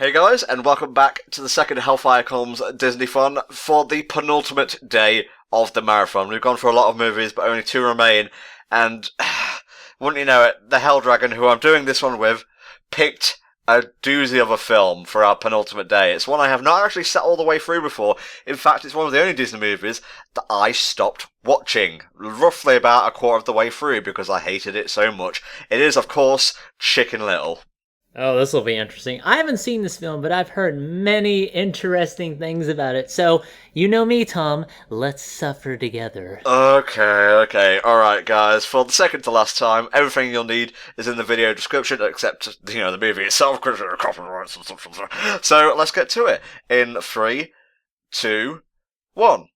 Hey guys, and welcome back to the second HellfireComms Disneython for the penultimate day of the marathon. We've gone for a lot of movies, but only two remain, and wouldn't you know it, the Hell Dragon, who I'm doing this one with, picked a doozy of a film for our penultimate day. It's one I have not actually sat all the way through before. In fact, it's one of the only Disney movies that I stopped watching roughly about a quarter of the way through because I hated it so much. It is, of course, Chicken Little. Oh, this will be interesting. I haven't seen this film, but I've heard many interesting things about it. So, you know me, Tom. Let's suffer together. Okay, alright guys, for the second to last time, everything you'll need is in the video description, except, the movie itself, because there are copyrights and stuff. So, let's get to it. In 3, 2, 1.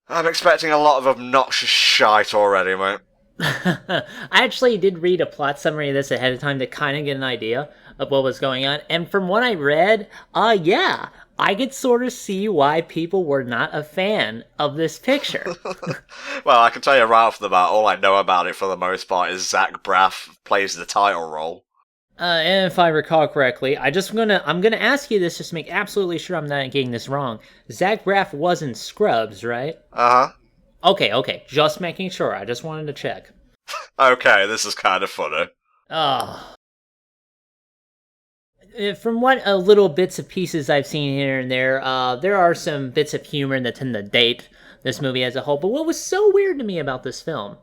I'm expecting a lot of obnoxious shite already, mate. I actually did read a plot summary of this ahead of time to kind of get an idea of what was going on. And from what I read, yeah, I could sort of see why people were not a fan of this picture. Well, I can tell you right off the bat, all I know about it for the most part is Zach Braff plays the title role. And if I recall correctly, I'm gonna ask you this just to make absolutely sure I'm not getting this wrong. Zach Braff was in Scrubs, right? Uh-huh. Okay, just making sure. I just wanted to check. Okay, this is kind of funny. From what little bits and pieces I've seen here and there are some bits of humor that tend to date this movie as a whole. But what was so weird to me about this film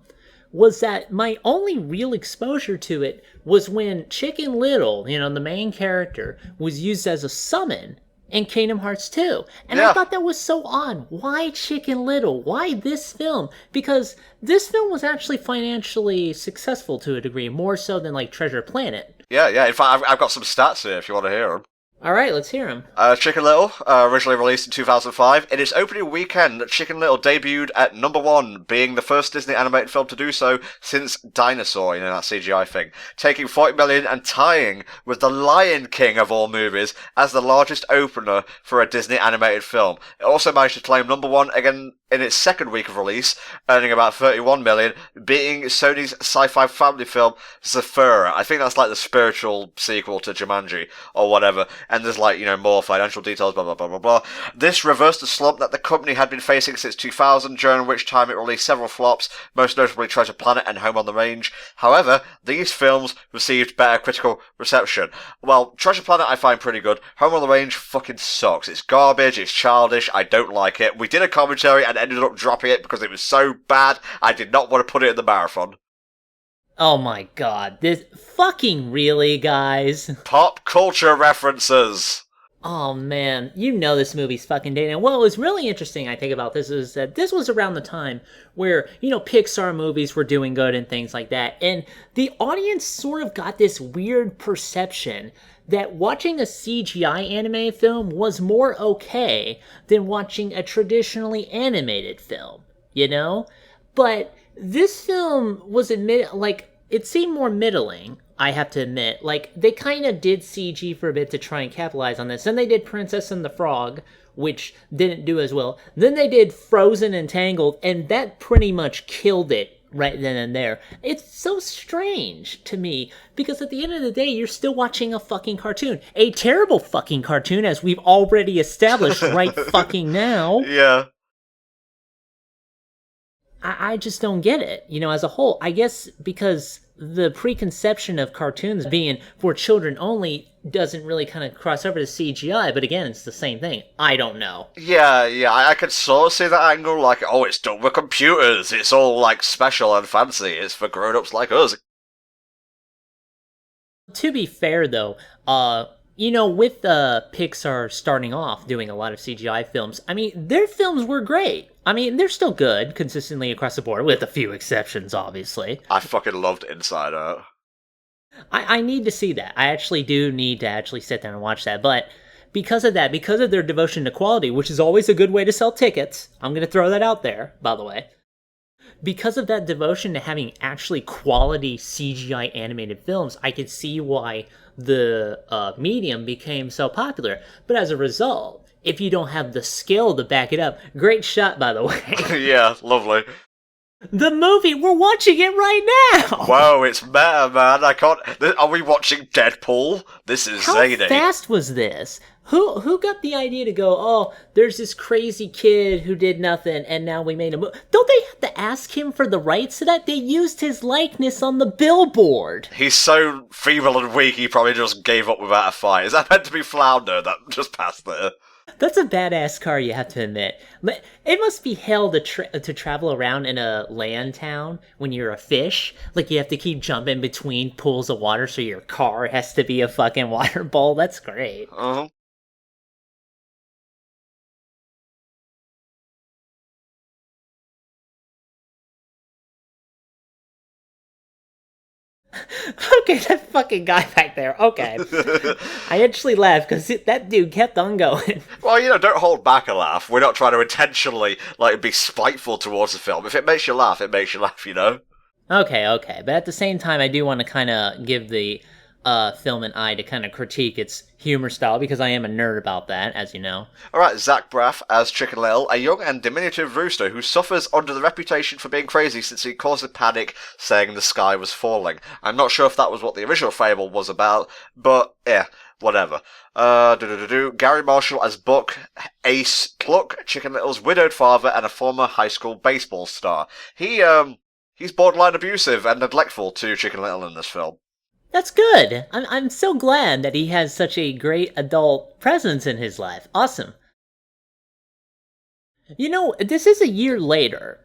was that my only real exposure to it was when Chicken Little, the main character, was used as a summon in Kingdom Hearts 2. And Yeah. I thought that was so odd. Why Chicken Little? Why this film? Because this film was actually financially successful to a degree, more so than like Treasure Planet. Yeah, in fact, I've got some stats here if you want to hear them. Alright, let's hear him. Chicken Little, originally released in 2005. In its opening weekend, Chicken Little debuted at number 1, being the first Disney animated film to do so since Dinosaur, that CGI thing, taking 40 million and tying with The Lion King of all movies as the largest opener for a Disney animated film. It also managed to claim number 1 again in its second week of release, earning about 31 million, beating Sony's sci-fi family film Zathura. I think that's like the spiritual sequel to Jumanji or whatever. And there's more financial details, blah, blah, blah, blah, blah. This reversed the slump that the company had been facing since 2000, during which time it released several flops, most notably Treasure Planet and Home on the Range. However, these films received better critical reception. Well, Treasure Planet I find pretty good. Home on the Range fucking sucks. It's garbage, it's childish, I don't like it. We did a commentary and ended up dropping it because it was so bad, I did not want to put it in the marathon. Oh my god, this fucking really, guys? Pop culture references. Oh man, this movie's fucking dated. And what was really interesting, I think, about this is that this was around the time where, Pixar movies were doing good and things like that. And the audience sort of got this weird perception that watching a CGI animated film was more okay than watching a traditionally animated film, But this film was it seemed more middling, I have to admit. They kind of did CG for a bit to try and capitalize on this. Then they did Princess and the Frog, which didn't do as well. Then they did Frozen and Tangled, and that pretty much killed it right then and there. It's so strange to me, because at the end of the day, you're still watching a fucking cartoon. A terrible fucking cartoon, as we've already established right fucking now. Yeah. I just don't get it, as a whole. I guess because the preconception of cartoons being for children only doesn't really kind of cross over to CGI, but again, it's the same thing. I don't know. Yeah, I could sort of see that angle, it's done with computers, it's all, special and fancy, it's for grown-ups like us. To be fair, though, with Pixar starting off doing a lot of CGI films, their films were great. They're still good, consistently across the board, with a few exceptions, obviously. I fucking loved Inside Out. I need to see that. I actually do need to actually sit down and watch that, but because of that, because of their devotion to quality, which is always a good way to sell tickets, I'm going to throw that out there, by the way. Because of that devotion to having actually quality CGI animated films, I could see why the medium became so popular. But as a result, if you don't have the skill to back it up, great shot, by the way. Yeah, lovely. The movie, we're watching it right now! Whoa, it's meta, man. I can't. Are we watching Deadpool? This is How zany. fast was this? Who got the idea to go, oh, there's this crazy kid who did nothing, and now we made a movie? Don't they have to ask him for the rights to that? They used his likeness on the billboard. He's so feeble and weak, he probably just gave up without a fight. Is that meant to be Flounder that just passed there? That's a badass car, you have to admit. It must be hell to travel around in a land town when you're a fish. Like, you have to keep jumping between pools of water, so your car has to be a fucking water bowl. That's great. Uh-huh. Okay, that fucking guy back there. Okay. I actually laughed because that dude kept on going. Well, don't hold back a laugh. We're not trying to intentionally, be spiteful towards the film. If it makes you laugh, it makes you laugh, Okay. But at the same time, I do want to kind of give the film an eye to kind of critique its humor style, because I am a nerd about that, as you know. Alright, Zach Braff as Chicken Little, a young and diminutive rooster who suffers under the reputation for being crazy since he caused a panic saying the sky was falling. I'm not sure if that was what the original fable was about, but whatever. Gary Marshall as Buck Ace Cluck, Chicken Little's widowed father and a former high school baseball star. He's borderline abusive and neglectful to Chicken Little in this film. That's good. I'm so glad that he has such a great adult presence in his life. Awesome. This is a year later.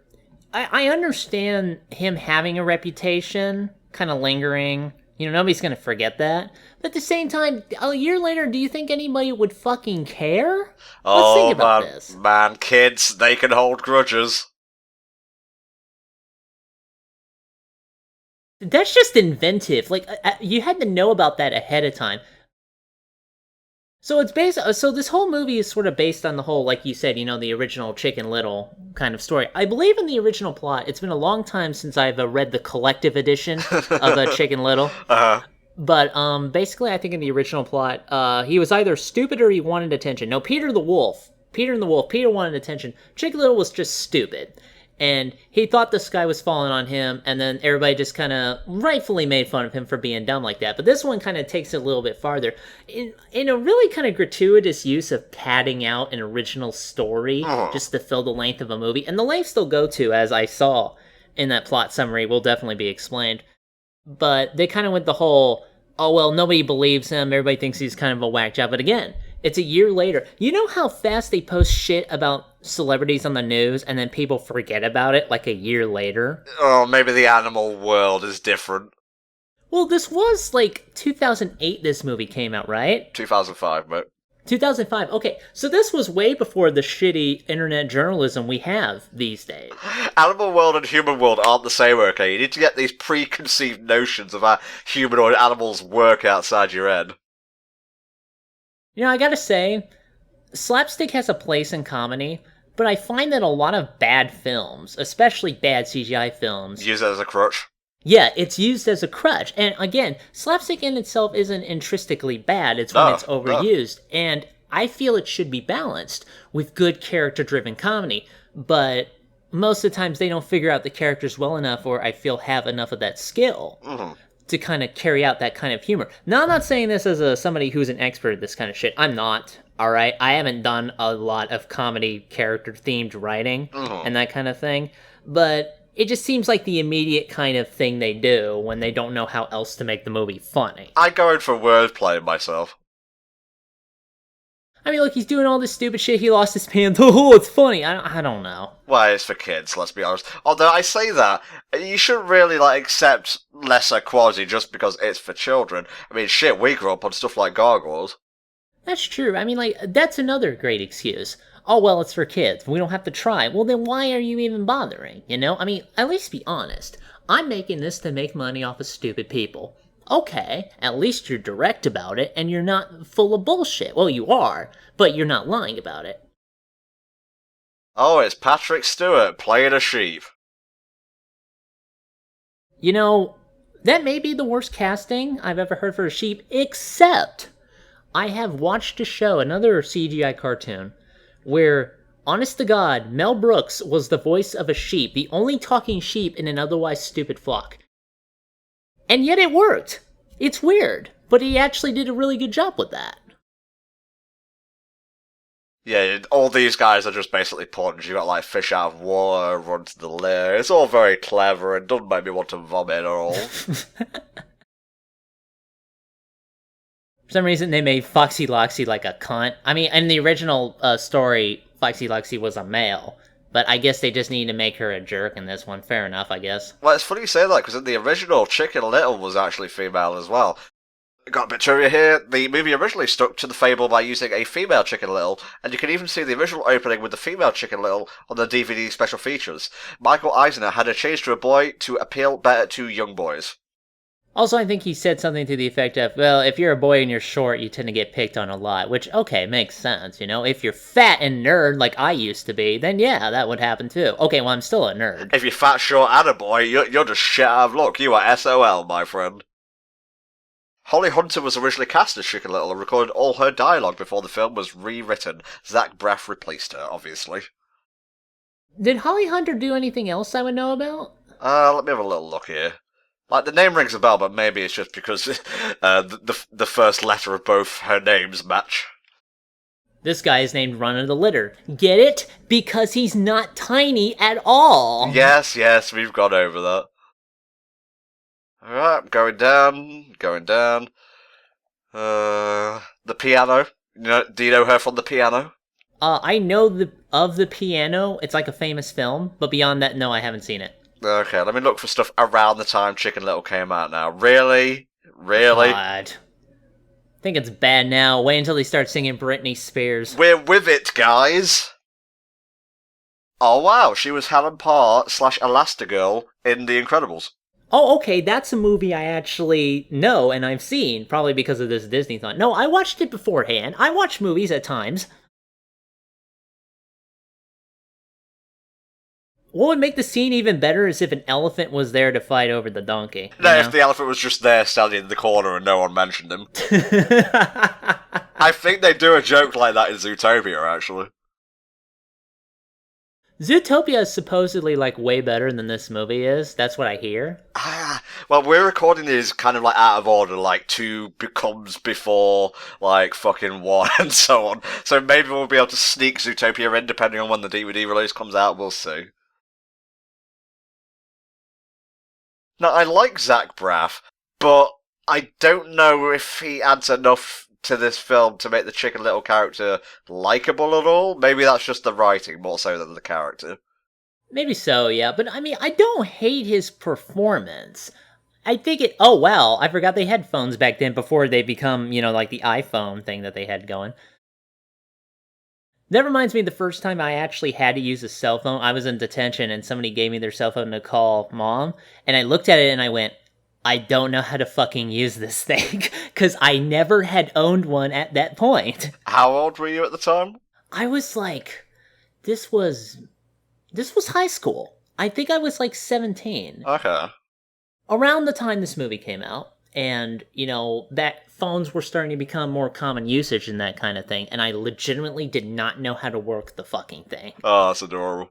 I understand him having a reputation, kind of lingering. Nobody's gonna forget that. But at the same time, a year later, do you think anybody would fucking care? Let's think about this. Man, kids, they can hold grudges. That's just inventive. Like, you had to know about that ahead of time. So it's based. So this whole movie is sort of based on the whole, like you said, the original Chicken Little kind of story. I believe in the original plot. It's been a long time since I've read the collective edition of Chicken Little. Uh-huh. But basically, I think in the original plot, he was either stupid or he wanted attention. No, Peter and the Wolf. Peter wanted attention. Chicken Little was just stupid. And he thought the sky was falling on him, and then everybody just kind of rightfully made fun of him for being dumb like that. But this one kind of takes it a little bit farther. In a really kind of gratuitous use of padding out an original story just to fill the length of a movie. And the lengths they'll go to, as I saw in that plot summary, will definitely be explained. But they kind of went the whole, oh, well, nobody believes him, everybody thinks he's kind of a whack job. But again, it's a year later. You know how fast they post shit about celebrities on the news and then people forget about it like a year later? Oh, maybe the animal world is different. Well, this was like 2008 this movie came out, right? 2005, mate. 2005. Okay, so this was way before the shitty internet journalism we have these days. Animal world and human world aren't the same, okay? You need to get these preconceived notions of how humanoid animals work outside your head. I gotta say, slapstick has a place in comedy, but I find that a lot of bad films, especially bad CGI films, use it as a crutch. Yeah, it's used as a crutch. And again, slapstick in itself isn't intrinsically bad, it's when it's overused. And I feel it should be balanced with good character-driven comedy, but most of the times they don't figure out the characters well enough, or I feel have enough of that skill to kind of carry out that kind of humor. Now, I'm not saying this as somebody who's an expert at this kind of shit. I'm not, alright? I haven't done a lot of comedy character-themed writing and that kind of thing, but it just seems like the immediate kind of thing they do when they don't know how else to make the movie funny. I go in for wordplay myself. I mean, look, he's doing all this stupid shit. He lost his pants. Oh, it's funny. I don't know. Well, it's for kids, let's be honest. Although I say that, you shouldn't really, accept lesser quality just because it's for children. I mean, shit, we grew up on stuff like Gargoyles. That's true. I mean, that's another great excuse. Oh, well, it's for kids. We don't have to try. Well, then why are you even bothering, I mean, at least be honest. I'm making this to make money off of stupid people. Okay, at least you're direct about it, and you're not full of bullshit. Well, you are, but you're not lying about it. Oh, it's Patrick Stewart playing a sheep. That may be the worst casting I've ever heard for a sheep, except I have watched a show, another CGI cartoon, where Honest to God, Mel Brooks was the voice of a sheep, the only talking sheep in an otherwise stupid flock. And yet it worked. It's weird, but he actually did a really good job with that. Yeah, all these guys are just basically pawns. You got like fish out of water, run to the lair. It's all very clever and doesn't make me want to vomit at all. For some reason, they made Foxy Loxy like a cunt. I mean, in the original story, Foxy Loxy was a male. But I guess they just need to make her a jerk in this one. Fair enough, I guess. Well, it's funny you say that, because in the original, Chicken Little was actually female as well. Got a bit trivia here. The movie originally stuck to the fable by using a female Chicken Little, and you can even see the original opening with the female Chicken Little on the DVD special features. Michael Eisner had a change to a boy to appeal better to young boys. Also, I think he said something to the effect of, well, if you're a boy and you're short, you tend to get picked on a lot, which, okay, makes sense, you know? If you're fat and nerd like I used to be, then yeah, that would happen too. Okay, well, I'm still a nerd. If you're fat, short, and a boy, you're just shit out of luck. You are SOL, my friend. Holly Hunter was originally cast as Chicken Little and recorded all her dialogue before the film was rewritten. Zach Braff replaced her, obviously. Did Holly Hunter do anything else I would know about? Let me have a little look here. Like, the name rings a bell, but maybe it's just because the first letter of both her names match. This guy is named Run of the Litter. Get it? Because he's not tiny at all. Yes, we've gone over that. Alright, going down. The piano. Do you know her from The Piano? I know of The Piano. It's like a famous film, but beyond that, no, I haven't seen it. Okay, let me look for stuff around the time Chicken Little came out now. Really? Really? God. I think it's bad now. Wait until they start singing Britney Spears. We're with it, guys! Oh wow, she was Helen Parr / Elastigirl in The Incredibles. Oh, okay, that's a movie I actually know and I've seen, probably because of this Disneython. No, I watched it beforehand. I watch movies at times. What would make the scene even better is if an elephant was there to fight over the donkey. No, if the elephant was just there standing in the corner and no one mentioned him. I think they do a joke like that in Zootopia, actually. Zootopia is supposedly, like, way better than this movie is. That's what I hear. Well, we're recording these kind of, like, out of order, like, 2 becomes before, like, fucking 1 and so on. So maybe we'll be able to sneak Zootopia in, depending on when the DVD release comes out, we'll see. Now, I like Zach Braff, but I don't know if he adds enough to this film to make the Chicken Little character likeable at all. Maybe that's just the writing more so than the character. Maybe so, yeah. But, I mean, I don't hate his performance. I think it... Oh, wow. I forgot they had phones back then before they become, like the iPhone thing that they had going. That reminds me of the first time I actually had to use a cell phone. I was in detention and somebody gave me their cell phone to call mom. And I looked at it and I went, I don't know how to fucking use this thing. Because I never had owned one at that point. How old were you at the time? I was like... This was high school. I think I was like 17. Okay. Around the time this movie came out. And, that phones were starting to become more common usage and that kind of thing. And I legitimately did not know how to work the fucking thing. Oh, that's adorable.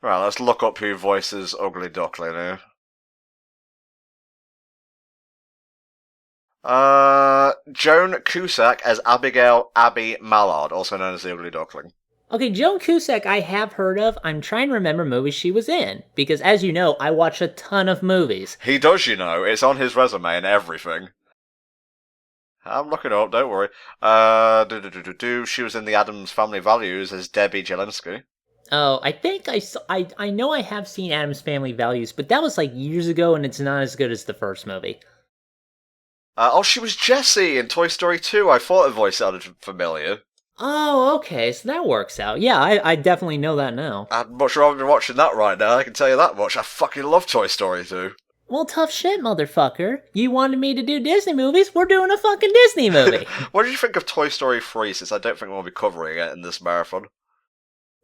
Right, let's look up who voices Ugly Duckling here. Joan Cusack as Abigail Abby Mallard, also known as the Ugly Duckling. Okay, Joan Cusack I have heard of. I'm trying to remember movies she was in. Because, as you know, I watch a ton of movies. He does, It's on his resume and everything. I'm looking up, don't worry. She was in The Addams Family Values as Debbie Jelinski. Oh, I think I know I have seen Addams Family Values, but that was like years ago and it's not as good as the first movie. She was Jessie in Toy Story 2. I thought her voice sounded familiar. Oh, okay, so that works out. Yeah, I definitely know that now. I'd much rather be watching that right now, I can tell you that much. I fucking love Toy Story 2. Well, tough shit, motherfucker. You wanted me to do Disney movies, we're doing a fucking Disney movie. What did you think of Toy Story 3, since I don't think we'll be covering it in this marathon?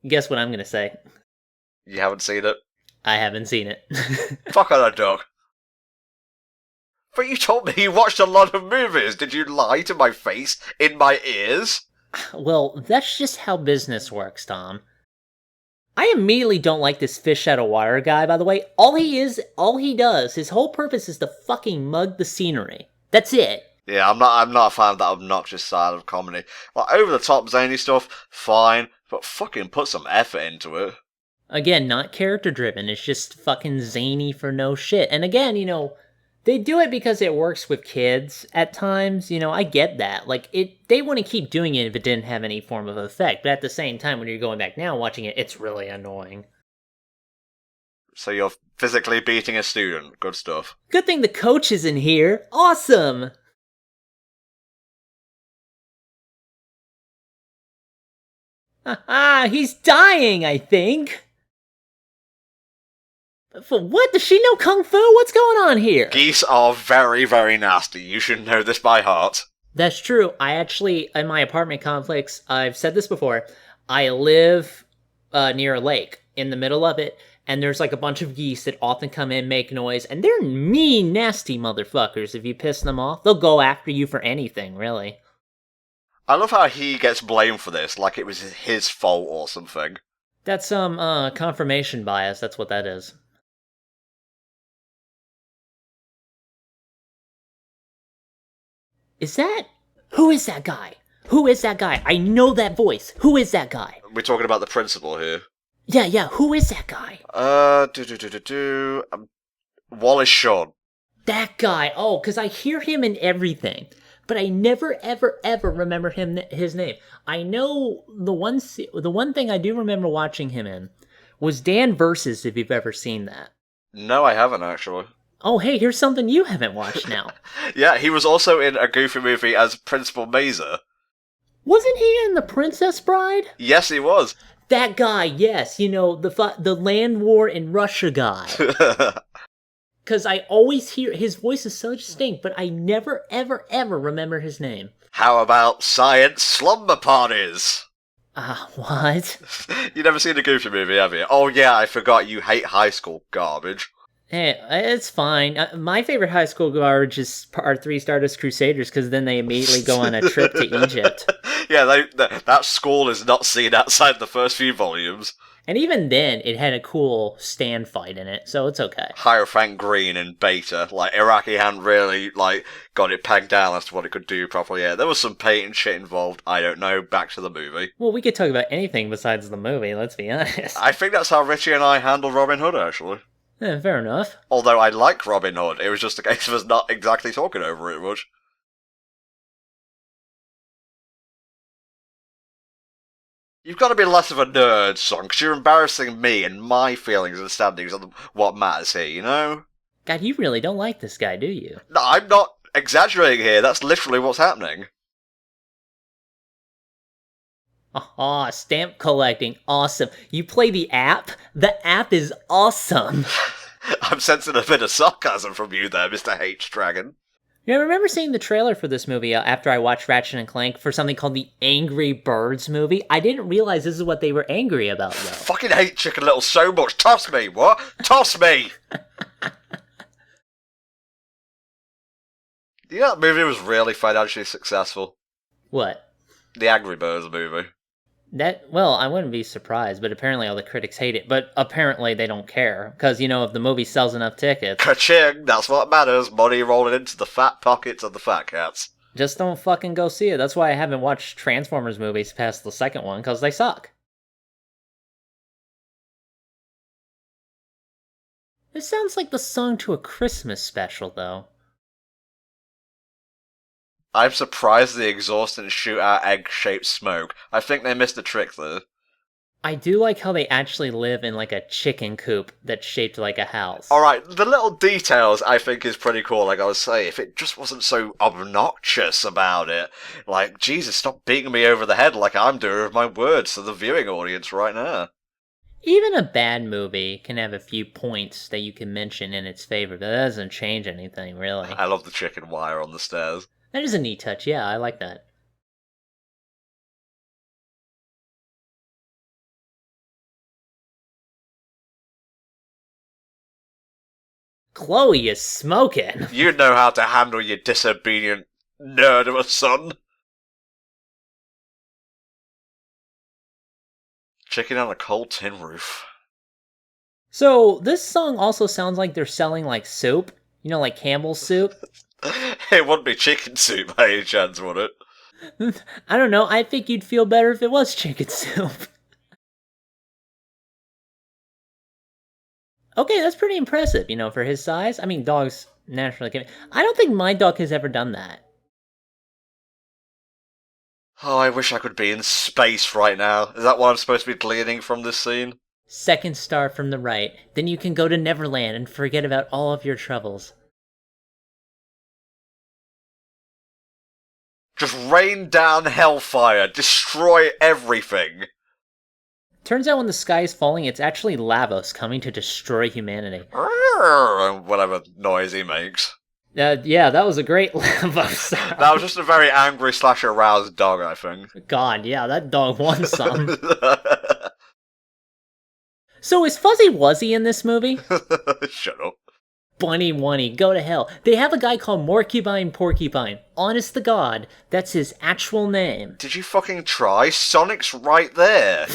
Guess what I'm gonna say? You haven't seen it? I haven't seen it. Fuck on a dog. But you told me you watched a lot of movies. Did you lie to my face, in my ears? Well, that's just how business works, Tom. I immediately don't like this fish out of water guy, by the way. All he does, his whole purpose is to fucking mug the scenery. That's it. Yeah, I'm not a fan of that obnoxious side of comedy. Like, over-the-top zany stuff, fine, but fucking put some effort into it. Again, not character driven, it's just fucking zany for no shit. And again, they do it because it works with kids at times, I get that. Like, they want to keep doing it if it didn't have any form of effect, but at the same time, when you're going back now and watching it, it's really annoying. So you're physically beating a student. Good stuff. Good thing the coach is in here. Awesome! Haha, he's dying, I think. For what? Does she know Kung Fu? What's going on here? Geese are very, very nasty. You should know this by heart. That's true. I actually, in my apartment complex, I've said this before, I live near a lake in the middle of it, and there's like a bunch of geese that often come in, make noise, and they're mean, nasty motherfuckers. If you piss them off, they'll go after you for anything, really. I love how he gets blamed for this, like it was his fault or something. That's some confirmation bias, that's what that is. Who is that guy? Who is that guy? I know that voice. Who is that guy? We're talking about the principal here. Yeah, who is that guy? Wallace Shawn. That guy. Oh, because I hear him in everything, but I never, ever, ever remember his name. I know the one thing I do remember watching him in was Dan Versus, if you've ever seen that. No, I haven't, actually. Oh, hey, here's something you haven't watched now. Yeah, he was also in a Goofy movie as Principal Mazer. Wasn't he in The Princess Bride? Yes, he was. That guy, yes. The land war in Russia guy. Because I always hear his voice is so distinct, but I never, ever, ever remember his name. How about science slumber parties? What? You never seen a Goofy movie, have you? Oh yeah, I forgot you hate high school garbage. Hey, it's fine. My favorite high school garbage is Part 3 Stardust Crusaders, because then they immediately go on a trip to Egypt. Yeah, that school is not seen outside the first few volumes. And even then, it had a cool stand fight in it, so it's okay. Hierophant Green and Beta, Iraqi hadn't really, got it pegged down as to what it could do properly. Yeah, there was some paint shit involved, I don't know, back to the movie. Well, we could talk about anything besides the movie, let's be honest. I think that's how Richie and I handle Robin Hood, actually. Yeah, fair enough. Although I like Robin Hood, it was just a case of us not exactly talking over it much. You've got to be less of a nerd, son, because you're embarrassing me and my feelings and standings on what matters here, you know? God, you really don't like this guy, do you? No, I'm not exaggerating here, that's literally what's happening. Oh, stamp collecting. Awesome. You play the app? The app is awesome. I'm sensing a bit of sarcasm from you there, Mr. H-Dragon. Yeah, I remember seeing the trailer for this movie after I watched Ratchet and Clank for something called the Angry Birds movie. I didn't realize this is what they were angry about, though. Fucking hate Chicken Little so much. Toss me, what? Toss me! You know that movie was really financially successful? What? The Angry Birds movie. Well, I wouldn't be surprised, but apparently all the critics hate it. But apparently they don't care, because, if the movie sells enough tickets... Ka-ching! That's what matters. Money rolling into the fat pockets of the fat cats. Just don't fucking go see it. That's why I haven't watched Transformers movies past the second one, because they suck. This sounds like the song to a Christmas special, though. I'm surprised the exhaust didn't shoot out egg-shaped smoke. I think they missed a trick there. I do like how they actually live in, a chicken coop that's shaped like a house. Alright, the little details I think is pretty cool, like I was saying. If it just wasn't so obnoxious about it. Jesus, stop beating me over the head like I'm doing with my words to the viewing audience right now. Even a bad movie can have a few points that you can mention in its favor, but that doesn't change anything, really. I love the chicken wire on the stairs. That is a neat touch, yeah, I like that. Chloe is smoking. You know how to handle your disobedient nerd of a son. Chicken on a cold tin roof. So this song also sounds like they're selling like soup. You know, like Campbell's soup. It wouldn't be chicken soup by any chance, would it? I don't know. I think you'd feel better if it was chicken soup. Okay, that's pretty impressive, you know, for his size. I mean, dogs naturally can. I don't think my dog has ever done that. Oh, I wish I could be in space right now. Is that what I'm supposed to be gleaning from this scene? Second star from the right. Then you can go to Neverland and forget about all of your troubles. Just rain down hellfire, destroy everything. Turns out when the sky is falling, it's actually Lavos coming to destroy humanity. Whatever noise he makes. Yeah, that was a great Lavos sound. That was just a very angry / aroused dog, I think. God, yeah, that dog won some. So is Fuzzy Wuzzy in this movie? Shut up. Bunny Wunny, go to hell. They have a guy called Morcubine Porcupine. Honest to God, that's his actual name. Did you fucking try? Sonic's right there.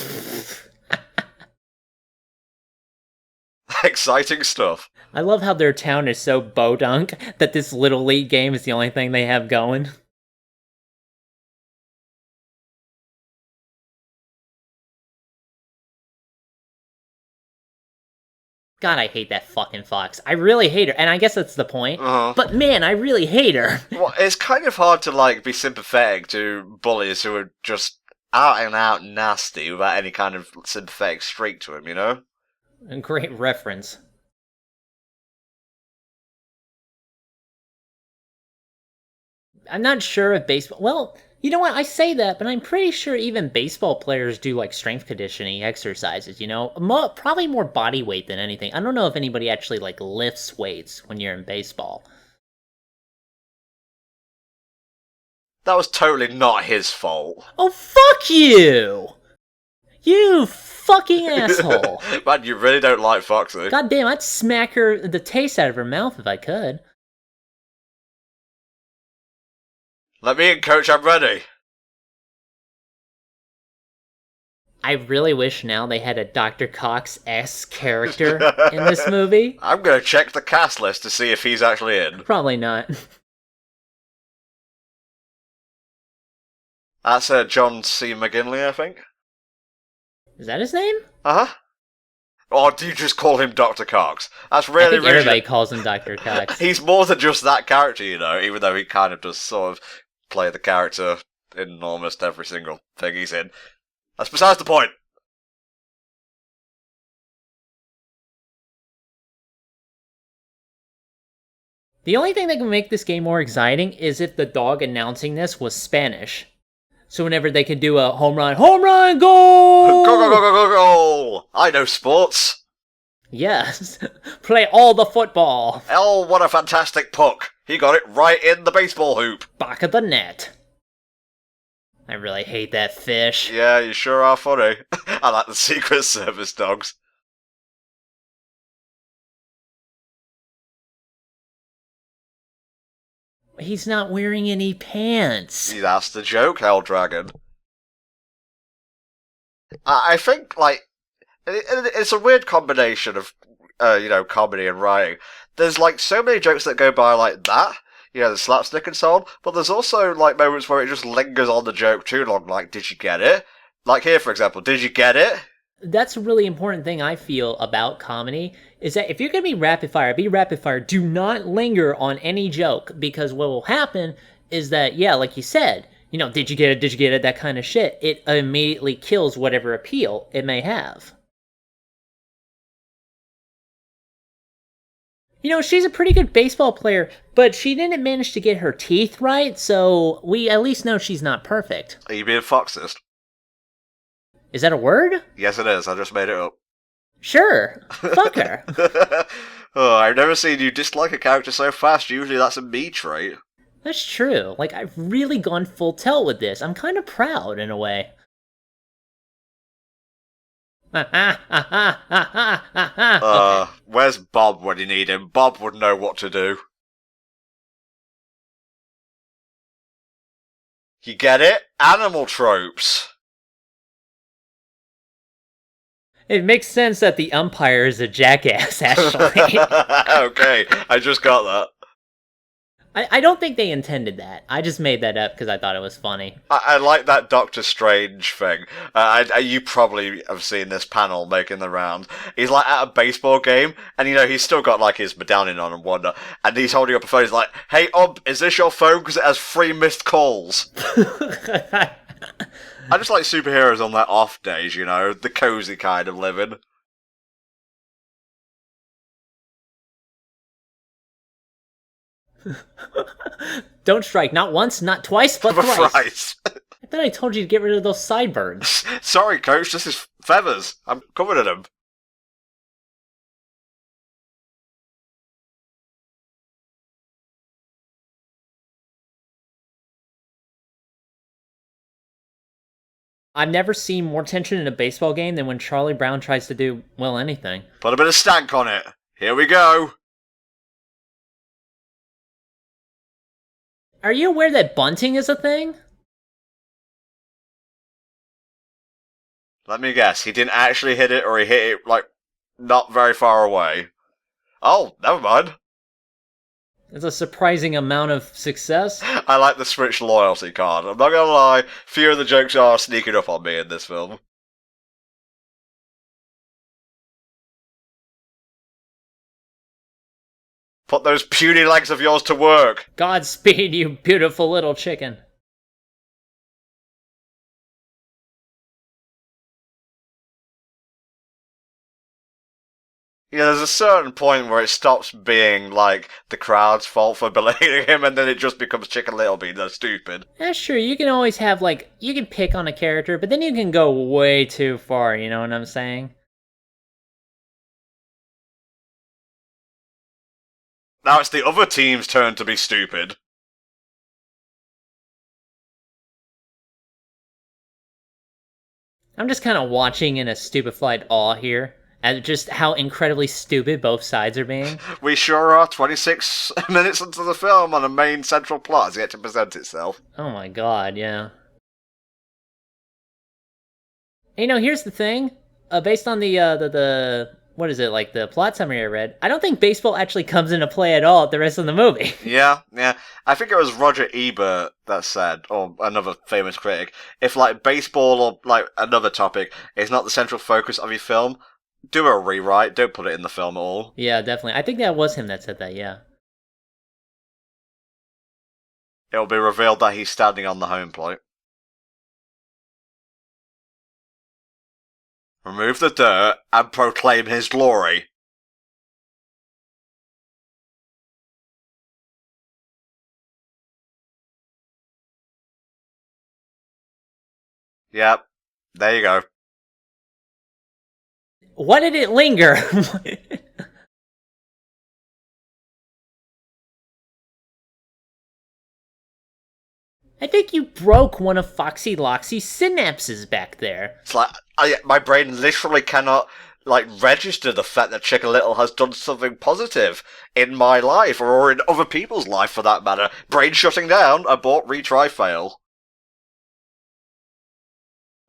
Exciting stuff. I love how their town is so bodunk that this Little League game is the only thing they have going. God, I hate that fucking fox. I really hate her, and I guess that's the point. But man, I really hate her. Well, it's kind of hard to, like, be sympathetic to bullies who are just out and out nasty without any kind of sympathetic streak to them, you know? A great reference. I'm not sure if baseball... Well, you know what? I say that, but I'm pretty sure even baseball players do, like, strength conditioning exercises, you know? Probably more body weight than anything. I don't know if anybody actually, like, lifts weights when you're in baseball. That was totally not his fault. Oh, fuck you! You fucking asshole! Man, you really don't like Foxy. God damn, I'd smack her the taste out of her mouth if I could. Let me in, coach, I'm ready. I really wish now they had a Dr. Cox-esque character in this movie. I'm gonna check the cast list to see if he's actually in. Probably not. That's John C. McGinley, I think. Is that his name? Uh-huh. Or do you just call him Dr. Cox? That's I really think everybody calls him Dr. Cox. He's more than just that character, you know, even though he kind of does sort of play the character in almost every single thing he's in. That's besides the point. The only thing that can make this game more exciting is if the dog announcing this was Spanish. So whenever they could do a home run, goal! Go, go, go, go, go, go! I know sports. Yes. Play all the football. Oh, what a fantastic puck. He got it right in the baseball hoop. Back of the net. I really hate that fish. Yeah, you sure are funny. I like the Secret Service dogs. He's not wearing any pants. That's the joke, Hell Dragon. I think, like, it's a weird combination of, comedy and writing. There's, like, so many jokes that go by like that, you know, the slapstick and so on, but there's also, like, moments where it just lingers on the joke too long, like, did you get it? Like here, for example, did you get it? That's a really important thing I feel about comedy, is that if you're going to be rapid fire. Do not linger on any joke, because what will happen is that, yeah, like you said, you know, did you get it, that kind of shit, it immediately kills whatever appeal it may have. You know, she's a pretty good baseball player, but she didn't manage to get her teeth right, so we at least know she's not perfect. Are you being foxist? Is that a word? Yes, it is. I just made it up. Sure. Fuck her. Oh, I've never seen you dislike a character so fast. Usually that's a me trait. That's true. Like, I've really gone full tilt with this. I'm kind of proud, in a way. Where's Bob when you need him? Bob would know what to do. You get it? Animal tropes. It makes sense that the umpire is a jackass, actually. Okay, I just got that. I don't think they intended that. I just made that up because I thought it was funny. I like that Doctor Strange thing. You probably have seen this panel making the round. He's like at a baseball game, and he's still got like his medallion on and whatnot, and he's holding up a phone. He's like, "Hey, is this your phone? Because it has 3 missed calls." I just like superheroes on their off days, the cozy kind of living. Don't strike, not once, not twice, but thrice. Thrice. I thought I told you to get rid of those sideburns. Sorry, coach, this is feathers. I'm covered in them. I've never seen more tension in a baseball game than when Charlie Brown tries to do, well, anything. Put a bit of stank on it. Here we go. Are you aware that bunting is a thing? Let me guess, he didn't actually hit it, or he hit it, like, not very far away. Oh, never mind. It's a surprising amount of success. I like the Switch loyalty card. I'm not gonna lie, few of the jokes are sneaking up on me in this film. Put those puny legs of yours to work. Godspeed, you beautiful little chicken. There's a certain point where it stops being, like, the crowd's fault for belittling him, and then it just becomes Chicken Little being that stupid. That's true, you can always have, you can pick on a character, but then you can go way too far, you know what I'm saying? Now it's the other team's turn to be stupid. I'm just kind of watching in a stupefied awe here at just how incredibly stupid both sides are being. We sure are 26 minutes into the film and a main central plot has yet to present itself. Oh my god, yeah. Here's the thing. Based on the what is it, like the plot summary I read, I don't think baseball actually comes into play at all at the rest of the movie. Yeah. I think it was Roger Ebert that said, or another famous critic, if like baseball or like another topic is not the central focus of your film, do a rewrite, don't put it in the film at all. Yeah, definitely. I think that was him that said that, yeah. It'll be revealed that he's standing on the home plate. Remove the dirt and proclaim his glory. Yep, there you go. Why did it linger? I think you broke one of Foxy Loxy's synapses back there. It's like, my brain literally cannot, register the fact that Chicken Little has done something positive in my life, or in other people's life for that matter. Brain shutting down, abort, retry, fail.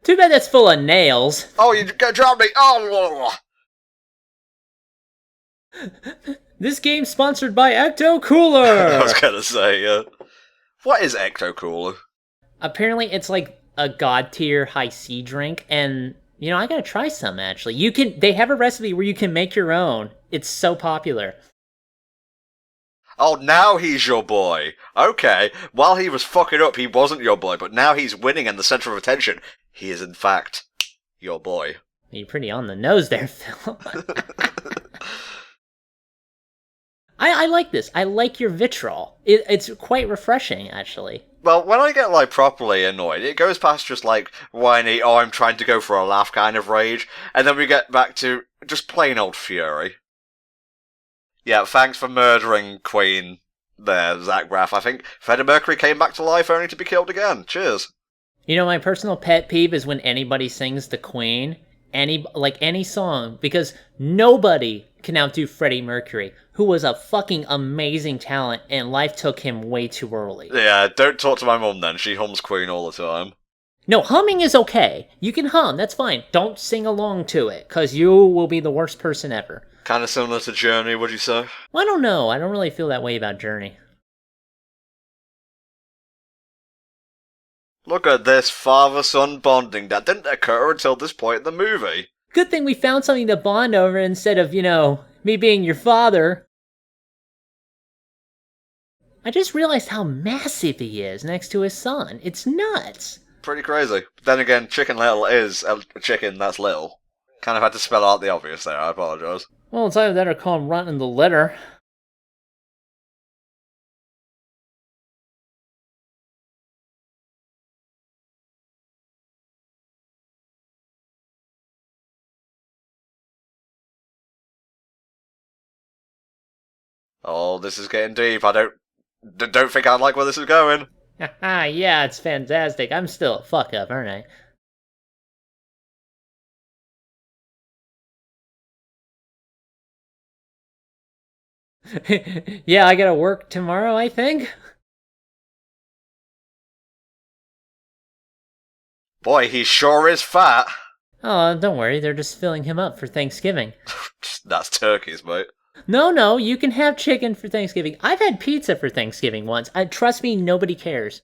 Too bad that's full of nails. Oh, you drowned me! Oh! This game's sponsored by Ecto Cooler! I was gonna say, what is Ecto Cooler? Apparently it's like a god tier high C drink, and I gotta try some actually. They have a recipe where you can make your own. It's so popular. Oh, now he's your boy. Okay, while he was fucking up, he wasn't your boy, but now he's winning and the center of attention. He is in fact your boy. You're pretty on the nose there, Phil. I like this. I like your vitriol. It's quite refreshing, actually. Well, when I get, properly annoyed, it goes past just, whiny, oh, I'm trying to go for a laugh kind of rage, and then we get back to just plain old fury. Yeah, thanks for murdering Queen there, Zach Braff. I think Freddie Mercury came back to life only to be killed again. Cheers. My personal pet peeve is when anybody sings the Queen, any song, because nobody can outdo Freddie Mercury, who was a fucking amazing talent, and life took him way too early. Yeah, don't talk to my mum then. She hums Queen all the time. No, humming is okay. You can hum, that's fine. Don't sing along to it, because you will be the worst person ever. Kind of similar to Journey, would you say? Well, I don't know. I don't really feel that way about Journey. Look at this father-son bonding that didn't occur until this point in the movie. Good thing we found something to bond over instead of, me being your father. I just realized how massive he is next to his son. It's nuts. Pretty crazy. Then again, Chicken Little is a chicken that's little. Kind of had to spell out the obvious there, I apologise. Well, it's either that or call him Runt in the litter. Oh, this is getting deep. I don't think I like where this is going. Haha, yeah, it's fantastic. I'm still a fuck up, aren't I? Yeah, I gotta work tomorrow, I think. Boy, he sure is fat. Oh, don't worry, they're just filling him up for Thanksgiving. That's turkeys, mate. No, you can have chicken for Thanksgiving. I've had pizza for Thanksgiving once. Trust me, nobody cares.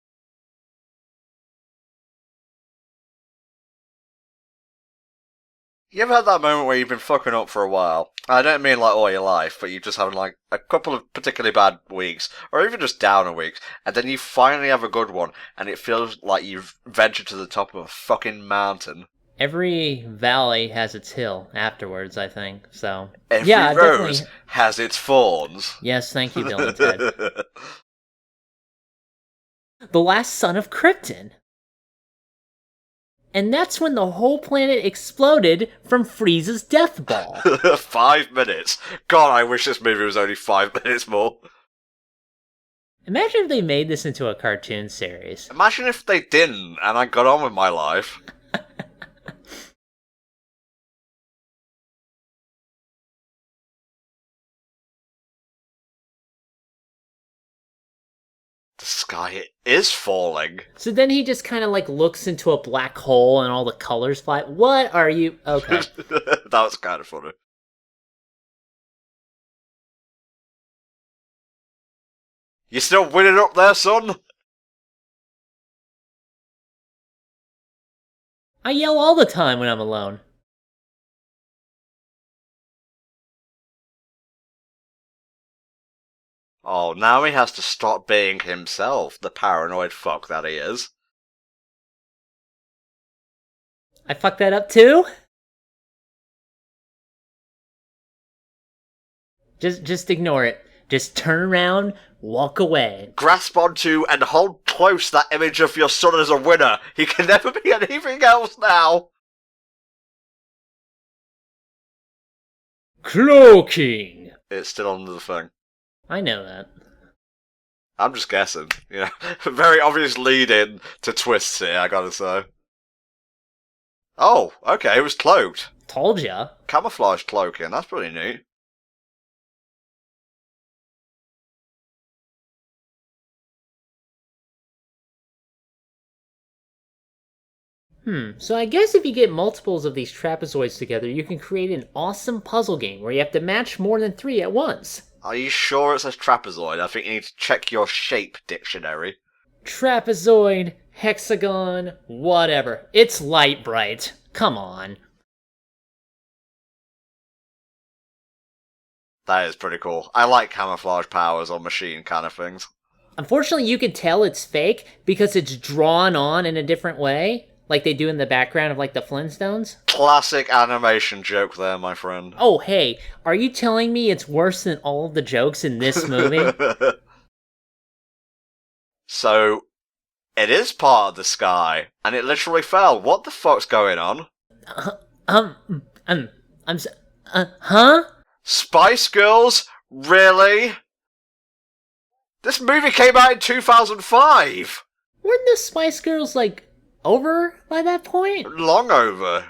You ever had that moment where you've been fucking up for a while? I don't mean like all your life, but you've just having like a couple of particularly bad weeks, or even just downer weeks, and then you finally have a good one, and it feels like you've ventured to the top of a fucking mountain. Every valley has its hill afterwards, I think, so... Every yeah, rose definitely... has its thorns. Yes, thank you, Bill and Ted. The last son of Krypton. And that's when the whole planet exploded from Frieza's death ball. 5 minutes. God, I wish this movie was only 5 minutes more. Imagine if they made this into a cartoon series. Imagine if they didn't, and I got on with my life. The sky is falling. So then he just kind of like looks into a black hole and all the colors fly. What are you? Okay. That was kind of funny. You still winning up there, son? I yell all the time when I'm alone. Oh, now he has to stop being himself, the paranoid fuck that he is. I fucked that up too? Just ignore it. Just turn around, walk away. Grasp onto and hold close that image of your son as a winner. He can never be anything else now. Cloaking! It's still under the thing. I know that. I'm just guessing. You know, very obvious lead-in to twists here, I gotta say. Oh, okay, it was cloaked. Told ya. Camouflage cloaking, that's pretty neat. So I guess if you get multiples of these trapezoids together, you can create an awesome puzzle game where you have to match more than 3 at once. Are you sure it says trapezoid? I think you need to check your shape dictionary. Trapezoid, hexagon, whatever. It's light bright. Come on. That is pretty cool. I like camouflage powers on machine kind of things. Unfortunately, you can tell it's fake because it's drawn on in a different way, like they do in the background of like the Flintstones. Classic animation joke there, my friend. Oh, hey, are you telling me it's worse than all of the jokes in this movie? So, it is part of the sky, and it literally fell. What the fuck's going on? Huh? Spice Girls? Really? This movie came out in 2005! Weren't the Spice Girls, like, over by that point? Long over.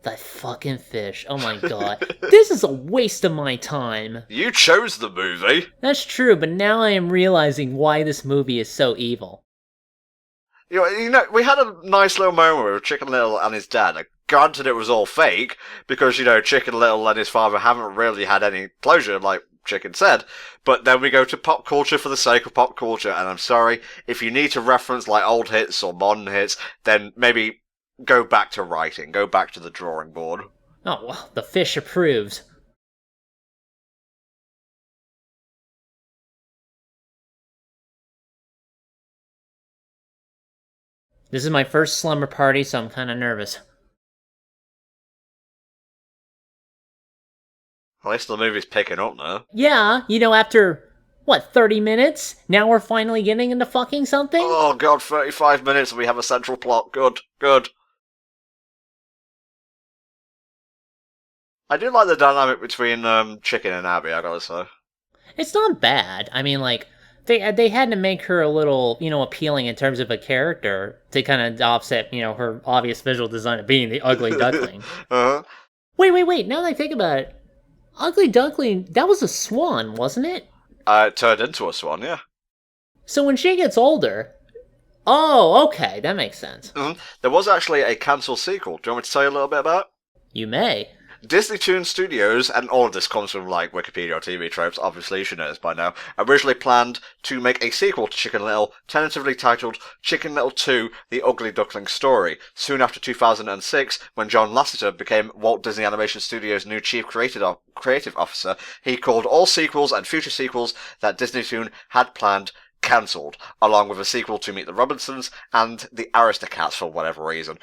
That fucking fish. Oh my god. This is a waste of my time. You chose the movie. That's true, but now I am realizing why this movie is so evil. We had a nice little moment with Chicken Little and his dad. Like, granted, it was all fake because Chicken Little and his father haven't really had any closure, like Chicken said. But then we go to pop culture for the sake of pop culture, and I'm sorry if you need to reference like old hits or modern hits, then maybe go back to writing, go back to the drawing board. Oh, well, the fish approves. This is my first slumber party, so I'm kind of nervous. At least the movie's picking up now. Yeah, after, 30 minutes? Now we're finally getting into fucking something? Oh god, 35 minutes and we have a central plot. Good, good. I do like the dynamic between Chicken and Abby, I gotta say. It's not bad. I mean, like, they had to make her a little, appealing in terms of a character to kind of offset, her obvious visual design of being the ugly duckling. Uh-huh. Wait, now that I think about it, Ugly Duckling, that was a swan, wasn't it? It turned into a swan, yeah. So when she gets older... Oh, okay, that makes sense. Mm-hmm. There was actually a cancelled sequel. Do you want me to tell you a little bit about it? You may. Disney Toon Studios, and all of this comes from like Wikipedia or TV tropes, obviously you should know this by now, originally planned to make a sequel to Chicken Little, tentatively titled Chicken Little 2, The Ugly Duckling Story, soon after 2006, when John Lasseter became Walt Disney Animation Studios' new chief creative officer. He called all sequels and future sequels that Disney Toon had planned cancelled, along with a sequel to Meet the Robinsons and the Aristocats for whatever reason.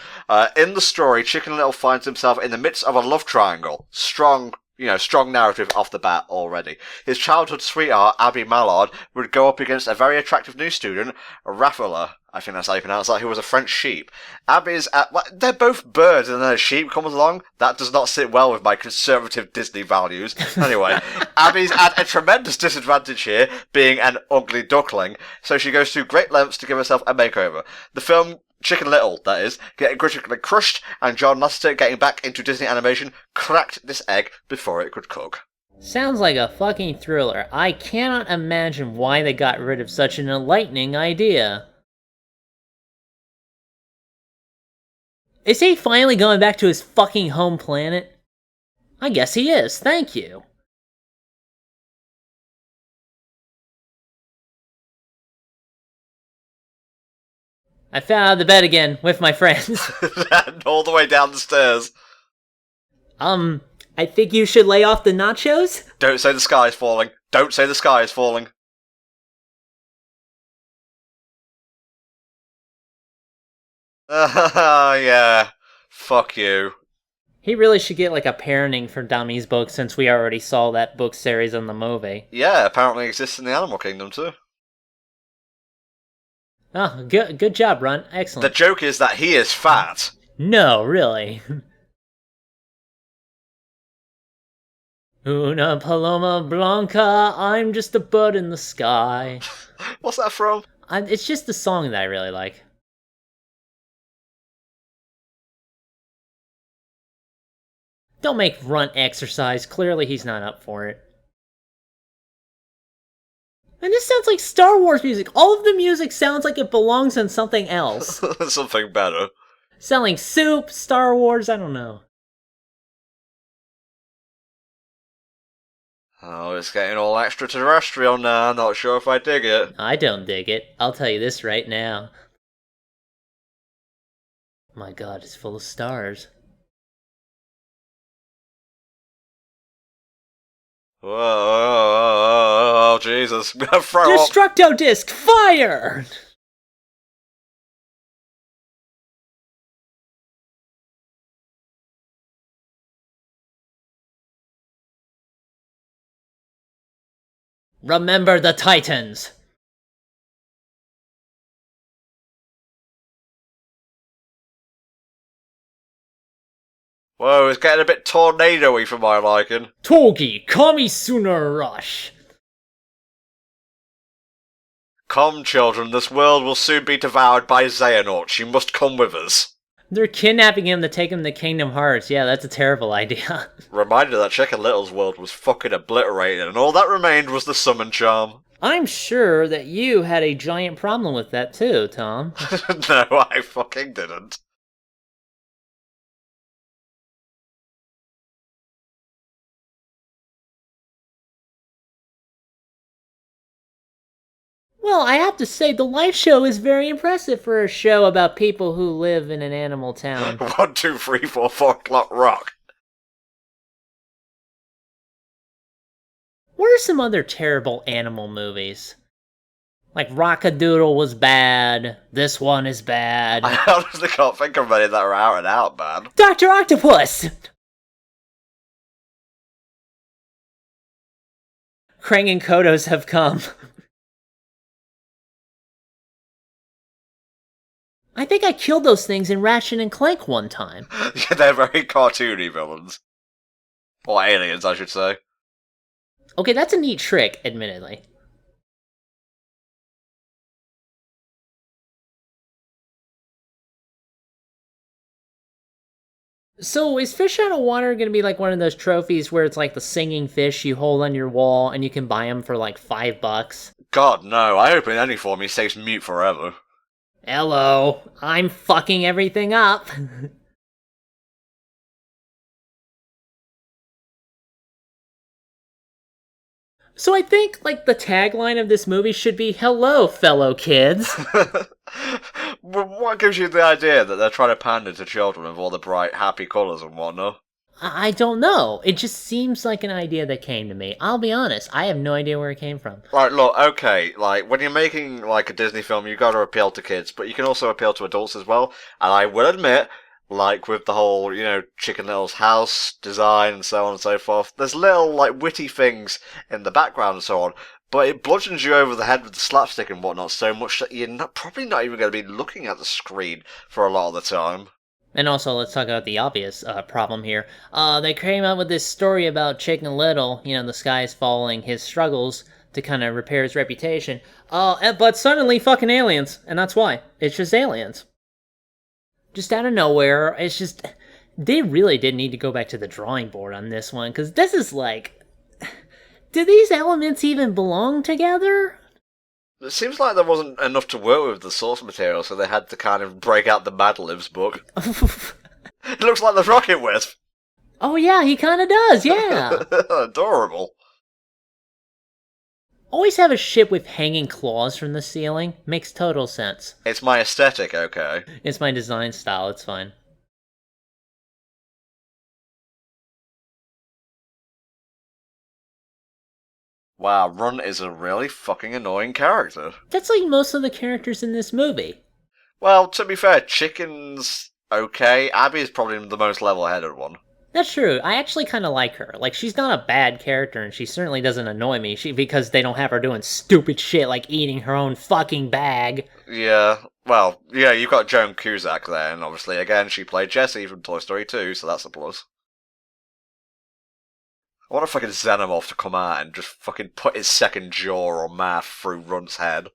In the story, Chicken Little finds himself in the midst of a love triangle. Strong narrative off the bat already. His childhood sweetheart, Abby Mallard, would go up against a very attractive new student, Raffaella, I think that's how you pronounce that, who was a French sheep. They're both birds and then a sheep comes along. That does not sit well with my conservative Disney values. Anyway, Abby's at a tremendous disadvantage here, being an ugly duckling, so she goes through great lengths to give herself a makeover. The film Chicken Little, that is, getting critically crushed, and John Lasseter getting back into Disney animation cracked this egg before it could cook. Sounds like a fucking thriller. I cannot imagine why they got rid of such an enlightening idea. Is he finally going back to his fucking home planet? I guess he is, thank you. I fell out of the bed again with my friends. And all the way down the stairs. I think you should lay off the nachos? Don't say the sky is falling. Don't say the sky is falling. Yeah. Fuck you. He really should get like a Parenting for Dummies book since we already saw that book series in the movie. Yeah, apparently exists in the animal kingdom too. Oh, good job, Ron. Excellent. The joke is that he is fat. No, really. Una paloma blanca, I'm just a bird in the sky. What's that from? It's just a song that I really like. Don't make Runt exercise. Clearly he's not up for it. And this sounds like Star Wars music. All of the music sounds like it belongs in something else. Something better. Selling soup, Star Wars, I don't know. Oh, it's getting all extraterrestrial now. Not sure if I dig it. I don't dig it. I'll tell you this right now. My god, it's full of stars. Whoa, Jesus. I'm gonna throw up. Destructo Disc, fire! Remember the Titans! Whoa, it's getting a bit tornado-y for my liking. Togi, Kami Sooner Rush! Come, children, this world will soon be devoured by Xehanort. You must come with us. They're kidnapping him to take him to Kingdom Hearts. Yeah, that's a terrible idea. Reminder that Chicken Little's world was fucking obliterated, and all that remained was the summon charm. I'm sure that you had a giant problem with that too, Tom. No, I fucking didn't. Well, I have to say, the live show is very impressive for a show about people who live in an animal town. 1, 2, 3, 4, 4 o'clock rock. What are some other terrible animal movies? Like Rockadoodle was bad. This one is bad. I honestly can't think of any that are out and out, man. Dr. Octopus! Krang and Kodos have come. I think I killed those things in Ratchet and Clank one time. Yeah, they're very cartoony villains. Or aliens, I should say. Okay, that's a neat trick, admittedly. So, is Fish Out of Water gonna be like one of those trophies where it's like the singing fish you hold on your wall and you can buy them for like $5? God, no. I hope in any form he stays mute forever. Hello, I'm fucking everything up. So I think, like, the tagline of this movie should be, "Hello, fellow kids." What gives you the idea that they're trying to pander to children with all the bright, happy colours and whatnot? I don't know. It just seems like an idea that came to me. I'll be honest, I have no idea where it came from. Right, look, okay, like, when you're making, like, a Disney film, you gotta appeal to kids, but you can also appeal to adults as well, and I will admit, like, with the whole, Chicken Little's house design and so on and so forth, there's little, like, witty things in the background and so on, but it bludgeons you over the head with the slapstick and whatnot so much that you're probably not even going to be looking at the screen for a lot of the time. And also, let's talk about the obvious problem here. They came up with this story about Chicken Little, the sky is falling, his struggles to kind of repair his reputation. But suddenly, fucking aliens, and that's why. It's just aliens. Just out of nowhere, it's just... They really did need to go back to the drawing board on this one, because this is like... Do these elements even belong together? It seems like there wasn't enough to work with the source material, so they had to kind of break out the Mad Libs book. It looks like the Rocket Wisp. Oh yeah, he kind of does, yeah. Adorable. Always have a ship with hanging claws from the ceiling. Makes total sense. It's my aesthetic, okay? It's my design style, it's fine. Wow, Run is a really fucking annoying character. That's like most of the characters in this movie. Well, to be fair, Chicken's okay. Abby is probably the most level-headed one. That's true. I actually kind of like her. Like, she's not a bad character, and she certainly doesn't annoy me because they don't have her doing stupid shit like eating her own fucking bag. Yeah, well, yeah, you've got Joan Cusack there, and obviously, again, she played Jessie from Toy Story 2, so that's a plus. I want a fucking Xenomorph to come out and just fucking put his second jaw or mouth through Runt's head.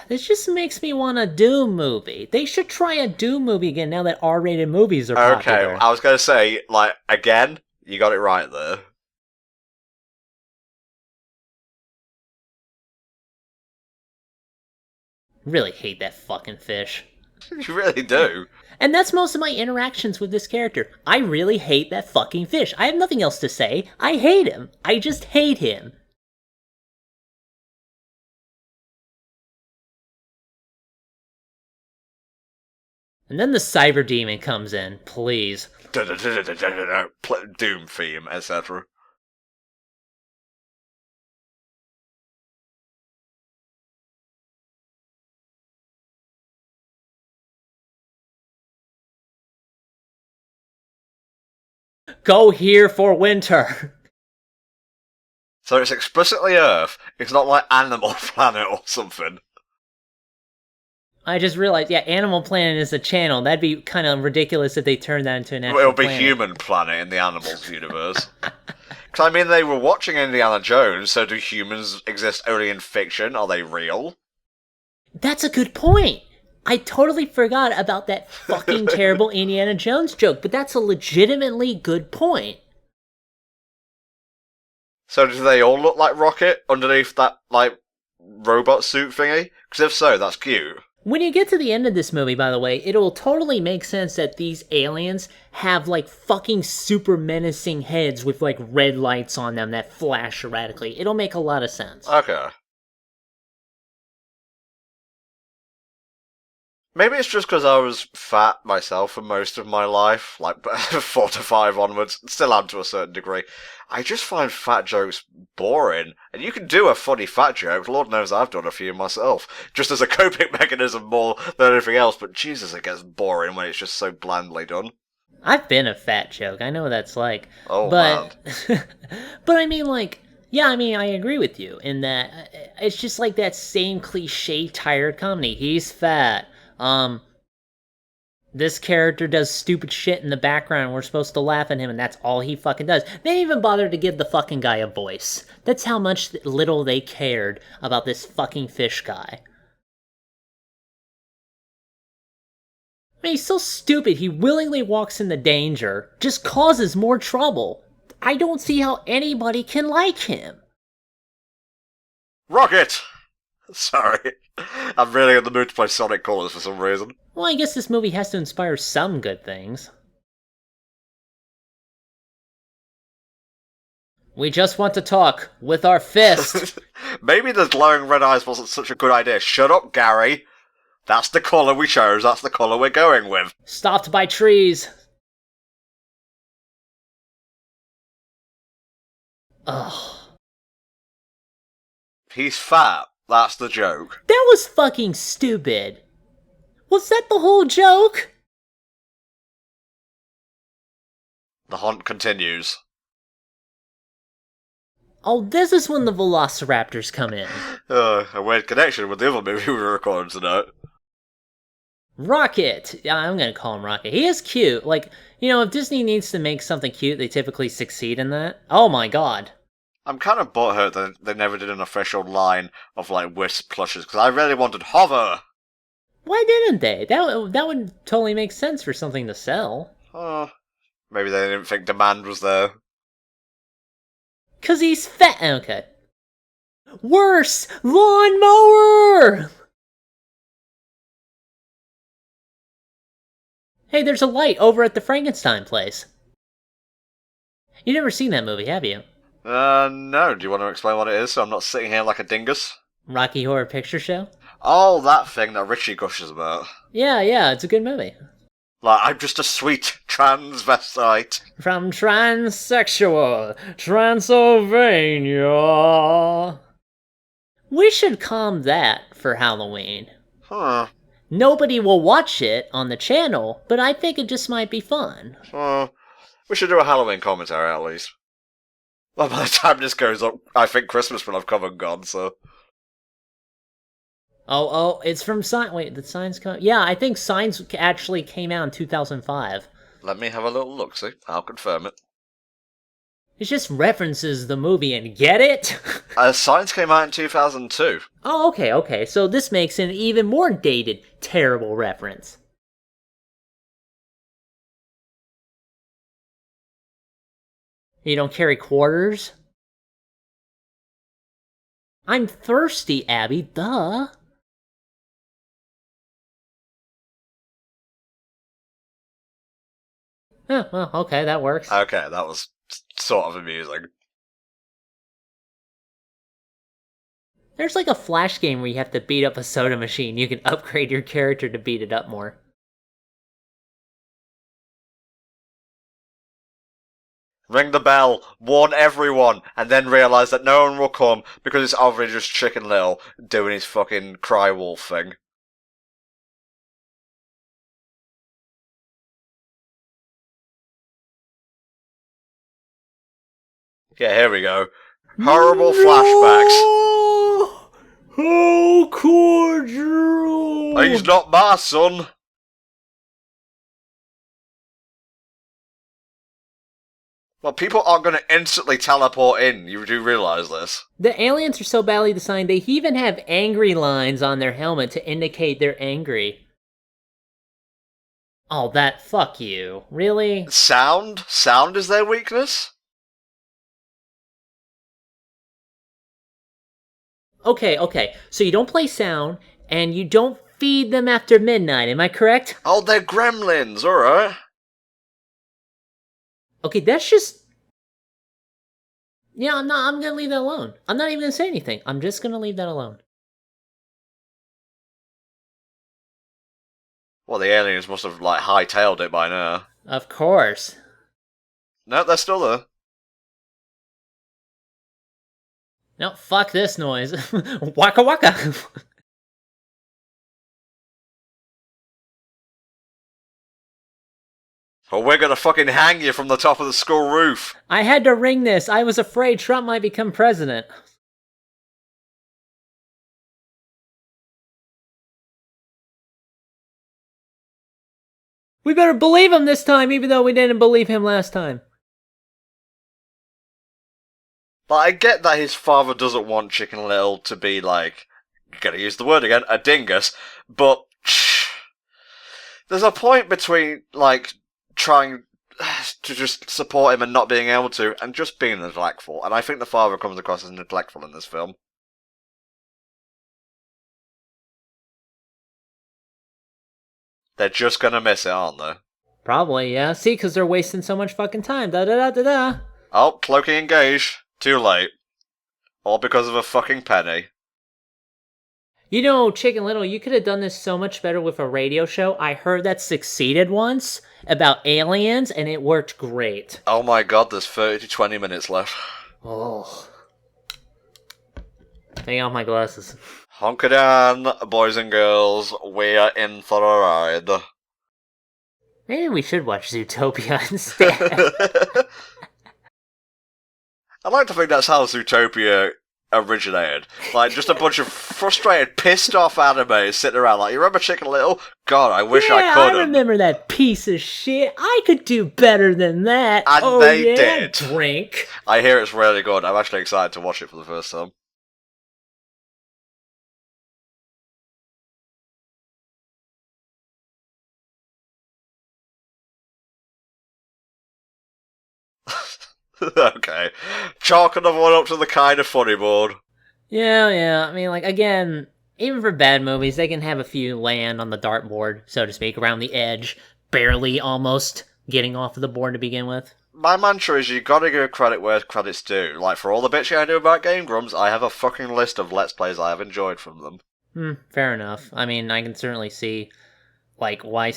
This just makes me want a Doom movie. They should try a Doom movie again now that R-rated movies are popular. Okay, I was gonna say, like, again, you got it right there. Really hate that fucking fish. You really do. And that's most of my interactions with this character. I really hate that fucking fish. I have nothing else to say. I hate him. I just hate him. And then the cyber demon comes in, please. Doom theme, etc. Go here for winter. So it's explicitly Earth. It's not like Animal Planet or something. I just realized, yeah, Animal Planet is a channel. That'd be kind of ridiculous if they turned that into an actual It'll be planet. Human Planet in the Animals universe. Because, I mean, they were watching Indiana Jones, so do humans exist only in fiction? Are they real? That's a good point. I totally forgot about that fucking terrible Indiana Jones joke, but that's a legitimately good point. So do they all look like Rocket underneath that, like, robot suit thingy? Because if so, that's cute. When you get to the end of this movie, by the way, it'll totally make sense that these aliens have, like, fucking super menacing heads with, like, red lights on them that flash erratically. It'll make a lot of sense. Okay. Maybe it's just because I was fat myself for most of my life, like 4 to 5 onwards, still am to a certain degree. I just find fat jokes boring. And you can do a funny fat joke, Lord knows I've done a few myself, just as a coping mechanism more than anything else, but Jesus, it gets boring when it's just so blandly done. I've been a fat joke, I know what that's like. Oh, but, man. but I mean, like, yeah, I mean, I agree with you in that it's just like that same cliche tired comedy. He's fat. This character does stupid shit in the background and we're supposed to laugh at him and that's all he fucking does. They didn't even bother to give the fucking guy a voice. That's how much little they cared about this fucking fish guy. I mean, he's so stupid he willingly walks into danger, just causes more trouble. I don't see how anybody can like him. Rocket! Sorry. I'm really in the mood to play Sonic Colors for some reason. Well, I guess this movie has to inspire some good things. We just want to talk with our fist. Maybe the glowing red eyes wasn't such a good idea. Shut up, Gary. That's the colour we chose, that's the colour we're going with. Stopped by trees. Ugh. He's fat. That's the joke. That was fucking stupid. Was that the whole joke? The hunt continues. Oh, this is when the velociraptors come in. A weird connection with the other movie we were recording tonight. Rocket! Yeah, I'm gonna call him Rocket. He is cute. Like, you know, if Disney needs to make something cute, they typically succeed in that. Oh my god. I'm kind of butthurt that they never did an official line of, like, Wisp plushes, because I really wanted Hover! Why didn't they? That would totally make sense for something to sell. Maybe they didn't think demand was there. 'Cause he's fat. Okay. Worse! Lawnmower! Hey, there's a light over at the Frankenstein place. You've never seen that movie, have you? No. Do you want to explain what it is so I'm not sitting here like a dingus? Rocky Horror Picture Show? Oh, that thing that Richie gushes about. Yeah, it's a good movie. Like, I'm just a sweet transvestite. From transsexual Transylvania. We should calm that for Halloween. Huh. Nobody will watch it on the channel, but I think it just might be fun. We should do a Halloween commentary at least. Well, by the time this goes up, I think Christmas will have come and gone, so... Oh, it's from Signs. Wait, did Signs come? Yeah, I think Signs actually came out in 2005. Let me have a little look, see? I'll confirm it. It just references the movie and get it? Signs came out in 2002. Oh, okay. So this makes an even more dated, terrible reference. You don't carry quarters? I'm thirsty, Abby, duh. Oh, well, okay, that works. Okay, that was sort of amusing. There's like a Flash game where you have to beat up a soda machine. You can upgrade your character to beat it up more. Ring the bell, warn everyone, and then realise that no one will come because it's obviously just Chicken Little doing his fucking cry wolf thing. Yeah, here we go. Horrible flashbacks. How could you? He's not my son. Well, people aren't going to instantly teleport in. You do realise this. The aliens are so badly designed, they even have angry lines on their helmet to indicate they're angry. Oh, that fuck you. Really? Sound? Sound is their weakness? Okay. So you don't play sound, and you don't feed them after midnight, am I correct? Oh, they're gremlins, alright. Okay, that's just... Yeah, I'm gonna leave that alone. I'm not even gonna say anything. I'm just gonna leave that alone. Well, the aliens must have, like, hightailed it by now. Of course. No, they're still there. No, fuck this noise. Waka waka. Or we're gonna fucking hang you from the top of the school roof. I had to ring this. I was afraid Trump might become president. We better believe him this time, even though we didn't believe him last time. But I get that his father doesn't want Chicken Little to be, like, gonna use the word again, a dingus, but there's a point between, like, trying to just support him and not being able to, and just being neglectful, and I think the father comes across as neglectful in this film. They're just gonna miss it, aren't they? Probably, yeah. See, because they're wasting so much fucking time. Da-da-da-da-da. Oh, cloaking engaged. Too late. All because of a fucking penny. You know, Chicken Little, you could have done this so much better with a radio show. I heard that succeeded once about aliens, and it worked great. Oh my god, there's 30 to 20 minutes left. Oh. Take off my glasses. Honk it down, boys and girls. We are in for a ride. Maybe we should watch Zootopia instead. I like to think that's how Zootopia originated. Like, just a bunch of frustrated, pissed off animes sitting around like, you remember Chicken Little? God, I wish I couldn't. I remember that piece of shit. I could do better than that. And they did. Drink. I hear it's really good. I'm actually excited to watch it for the first time. Okay. Chalk another one up to the kind of funny board. Yeah. I mean, like, again, even for bad movies, they can have a few land on the dartboard, so to speak, around the edge, barely almost getting off of the board to begin with. My mantra is you gotta give credit where credit's due. Like, for all the bitching I do about Game Grumps, I have a fucking list of Let's Plays I have enjoyed from them. Fair enough. I mean, I can certainly see, like, why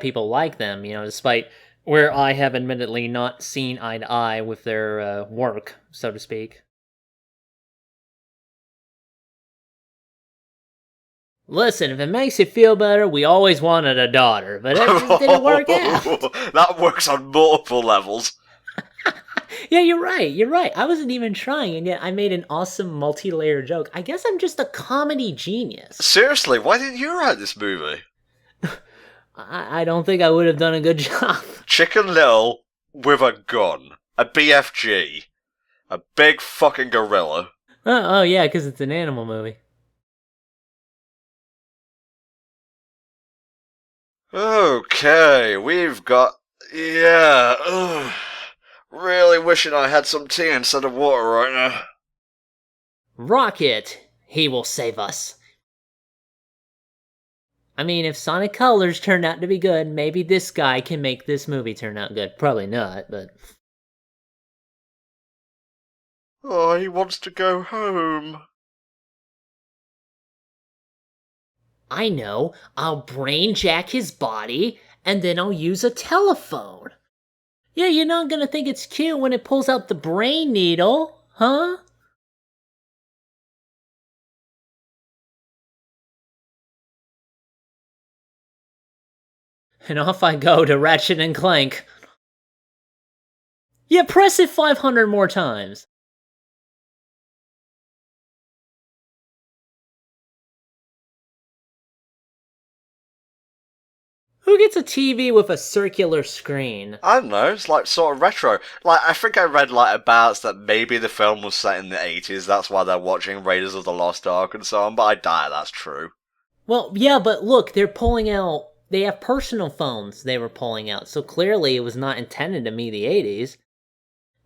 people like them, you know, despite where I have admittedly not seen eye to eye with their work, so to speak. Listen, if it makes you feel better, we always wanted a daughter, but it just didn't work out. That works on multiple levels. Yeah, you're right. I wasn't even trying, and yet I made an awesome multi-layer joke. I guess I'm just a comedy genius. Seriously, why didn't you write this movie? I don't think I would have done a good job. Chicken Little with a gun, a BFG, a big fucking gorilla. Oh yeah, because it's an animal movie. Okay, we've got... Yeah, really wishing I had some tea instead of water right now. Rocket, he will save us. I mean, if Sonic Colors turned out to be good, maybe this guy can make this movie turn out good. Probably not, but... Oh, he wants to go home. I know. I'll brain jack his body, and then I'll use a telephone. Yeah, you're not gonna think it's cute when it pulls out the brain needle, huh? And off I go to Ratchet and Clank. Yeah, press it 500 more times. Who gets a TV with a circular screen? I don't know, it's like sort of retro. Like, I think I read like about that maybe the film was set in the 80s, that's why they're watching Raiders of the Lost Ark and so on, but I doubt that's true. Well, yeah, but look, they're pulling out... They have personal phones they were pulling out, so clearly it was not intended to be the 80s.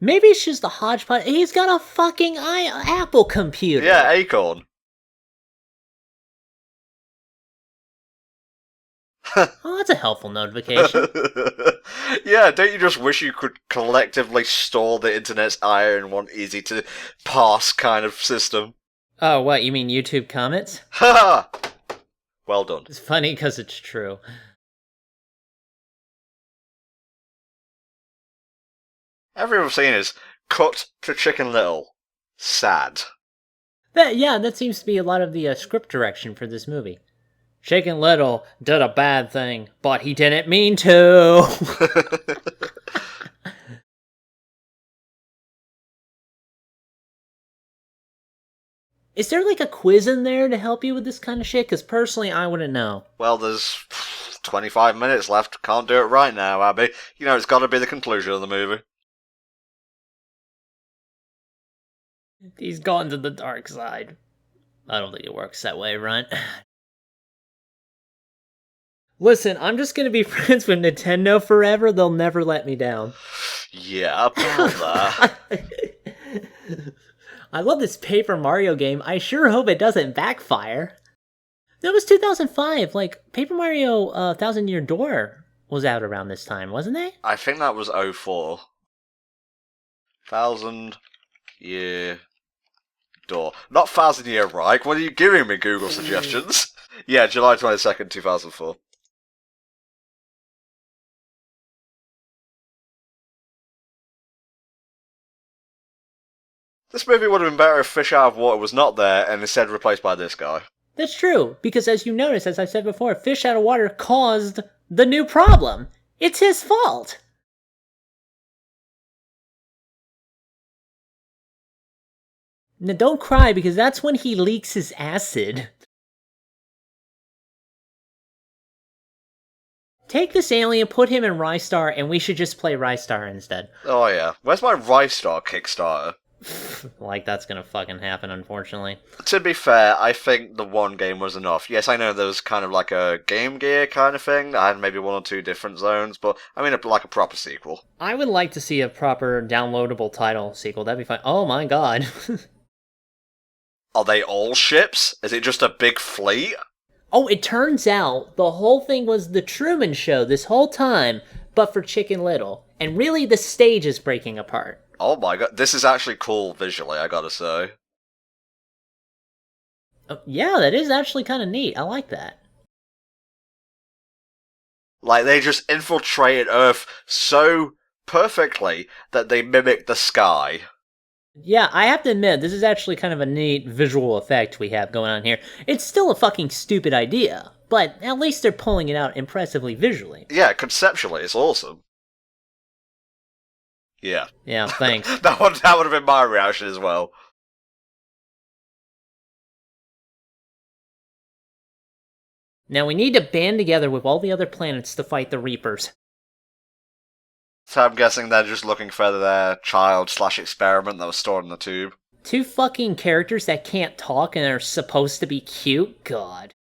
Maybe it's just a hodgepodge. He's got a fucking Apple computer. Yeah, Acorn. Oh, that's a helpful notification. Yeah, don't you just wish you could collectively store the internet's ire in one easy-to-pass kind of system? Oh, what, you mean YouTube comments? Ha! Well done. It's funny because it's true. Everything I've seen is cut to Chicken Little. Sad. That seems to be a lot of the script direction for this movie. Chicken Little did a bad thing, but he didn't mean to. Is there like a quiz in there to help you with this kind of shit? Because personally, I wouldn't know. Well, there's 25 minutes left. Can't do it right now, Abby. You know, it's got to be the conclusion of the movie. He's gone to the dark side. I don't think it works that way, right? Listen, I'm just gonna be friends with Nintendo forever. They'll never let me down. Yeah, about that. I love this Paper Mario game. I sure hope it doesn't backfire. That was 2005. Like, Paper Mario Thousand Year Door was out around this time, wasn't it? I think that was 04. 1000 Year Door. Not 1000 Year Reich. What are you giving me, Google suggestions? Yeah, July 22nd, 2004. This movie would have been better if Fish Out of Water was not there and instead replaced by this guy. That's true, because as you notice, as I said before, Fish Out of Water caused the new problem. It's his fault. Now don't cry, because that's when he leaks his acid. Take this alien, put him in Rystar, and we should just play Rystar instead. Oh yeah. Where's my Rystar Kickstarter? Like, that's gonna fucking happen, unfortunately. To be fair, I think the one game was enough. Yes, I know there was kind of like a Game Gear kind of thing. I had maybe one or two different zones, but I mean, like a proper sequel. I would like to see a proper downloadable title sequel. That'd be fine. Oh my god. Are they all ships? Is it just a big fleet? Oh, it turns out the whole thing was the Truman Show this whole time, but for Chicken Little. And really, the stage is breaking apart. Oh my god, this is actually cool visually, I gotta say. Yeah, that is actually kind of neat. I like that. Like, they just infiltrated Earth so perfectly that they mimic the sky. Yeah, I have to admit, this is actually kind of a neat visual effect we have going on here. It's still a fucking stupid idea, but at least they're pulling it out impressively visually. Yeah, conceptually, it's awesome. Yeah. Yeah, thanks. that would have been my reaction as well. Now we need to band together with all the other planets to fight the Reapers. So I'm guessing they're just looking for their child/experiment that was stored in the tube. Two fucking characters that can't talk and are supposed to be cute? God.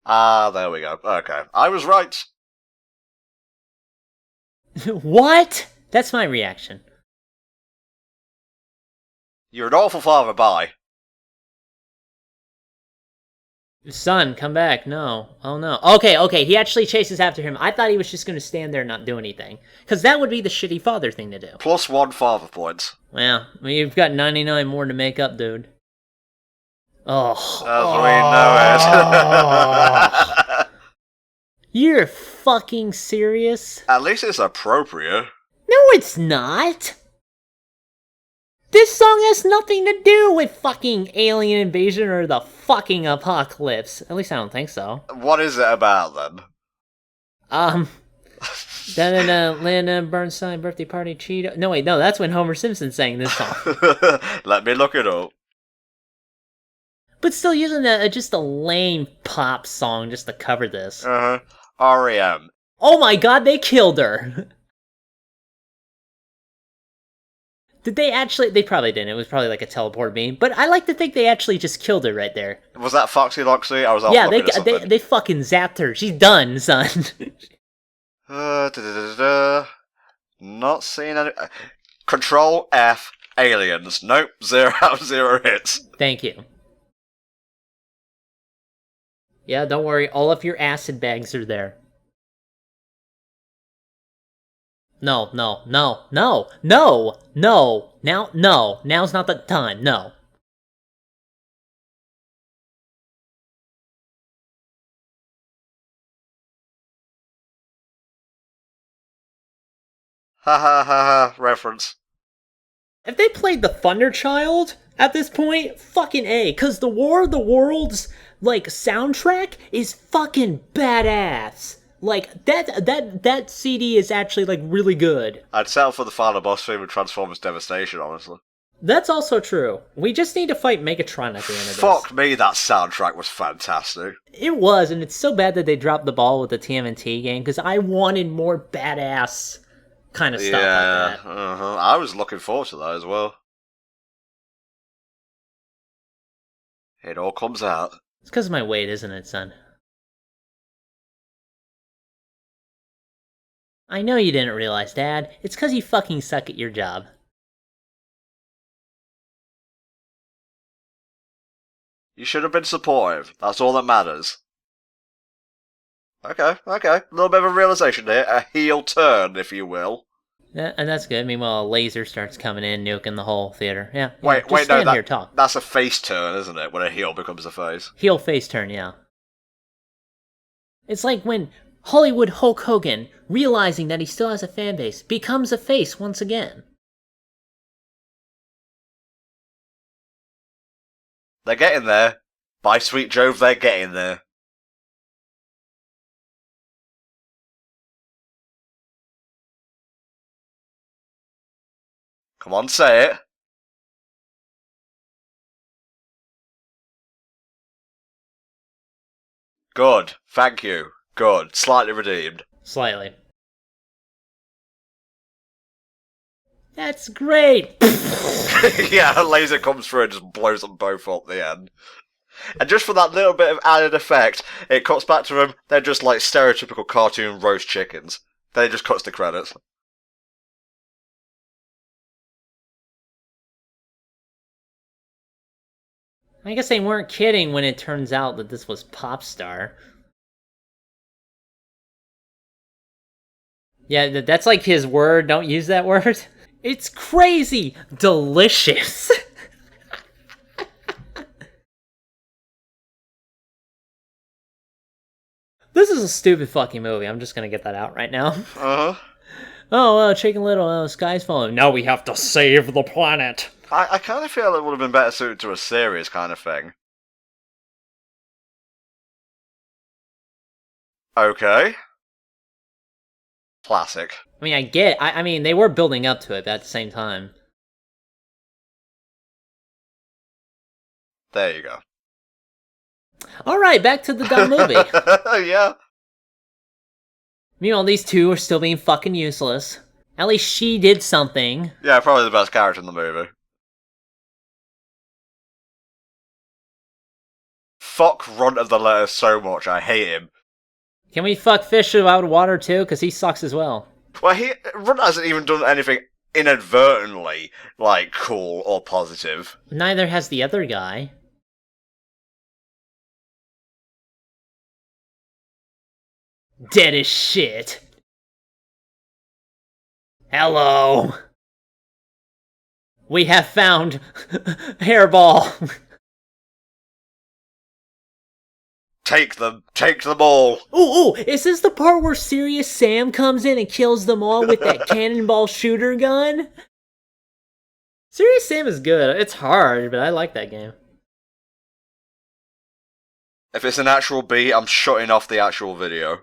Ah, there we go. Okay. I was right. What? That's my reaction. You're an awful father, bye. Son, come back. No. Oh no. Okay, he actually chases after him. I thought he was just gonna stand there and not do anything. Because that would be the shitty father thing to do. +1 father points. Well, you've got 99 more to make up, dude. Oh. As we know it. You're fucking serious? At least it's appropriate. No, it's not! This song has nothing to do with fucking alien invasion or the fucking apocalypse. At least I don't think so. What is it about, then? Da-da-da, Lana Bernstein birthday party Cheeto. No, wait, no, that's when Homer Simpson sang this song. Let me look it up. But still using just a lame pop song just to cover this. Uh-huh. R.E.M. Oh my god, they killed her! Did they actually? They probably didn't. It was probably like a teleport beam. But I like to think they actually just killed her right there. Was that Foxy Loxy? I was off Yeah, looking at something. they fucking zapped her. She's done, son. Not seeing any. Control F. Aliens. Nope. 0 out of 0 hits. Thank you. Yeah, don't worry. All of your acid bags are there. No. Now, no. Now's not the time. No. Ha ha ha ha. Reference. If they played the Thunder Child at this point, fucking A, because the War of the Worlds, like, soundtrack is fucking badass. Like, that CD is actually, like, really good. I'd settle for the final boss theme of Transformers Devastation, honestly. That's also true. We just need to fight Megatron at the end of this. Fuck me, that soundtrack was fantastic. It was, and it's so bad that they dropped the ball with the TMNT game, because I wanted more badass kind of stuff like that. I was looking forward to that as well. It all comes out. It's because of my weight, isn't it, son? I know you didn't realize, Dad. It's because you fucking suck at your job. You should have been supportive. That's all that matters. Okay. A little bit of a realization here. A heel turn, if you will. Yeah, and that's good. Meanwhile, a laser starts coming in, nuking the whole theater. Yeah. Wait, stand no, here, talk. That's a face turn, isn't it? When a heel becomes a face. Heel face turn, yeah. It's like when Hollywood Hulk Hogan, realizing that he still has a fan base, becomes a face once again. They're getting there. By sweet Jove, they're getting there. Come on, say it. Good. Thank you. Good. Slightly redeemed. Slightly. That's great! Yeah, a laser comes through and just blows them both up the end. And just for that little bit of added effect, it cuts back to them. They're just like stereotypical cartoon roast chickens. Then it just cuts to credits. I guess they weren't kidding when it turns out that this was Popstar. Yeah, that's like his word. Don't use that word. It's crazy delicious. This is a stupid fucking movie. I'm just gonna get that out right now. Uh-huh. Oh, Chicken Little, sky's falling. Now we have to save the planet. I kind of feel it would have been better suited to a series kind of thing. Okay. Classic. I mean, I get. I mean, they were building up to it, but at the same time. There you go. All right, back to the dumb movie. Yeah. Meanwhile, these two are still being fucking useless. At least she did something. Yeah, probably the best character in the movie. Fuck Runt of the Letter so much, I hate him. Can we fuck Fish out of water too? Because he sucks as well. Well, Runt hasn't even done anything inadvertently, like, cool or positive. Neither has the other guy. Dead as shit. Hello. We have found Hairball. Take them all. Ooh, is this the part where Serious Sam comes in and kills them all with that cannonball shooter gun? Serious Sam is good. It's hard, but I like that game. If it's an actual B, I'm shutting off the actual video.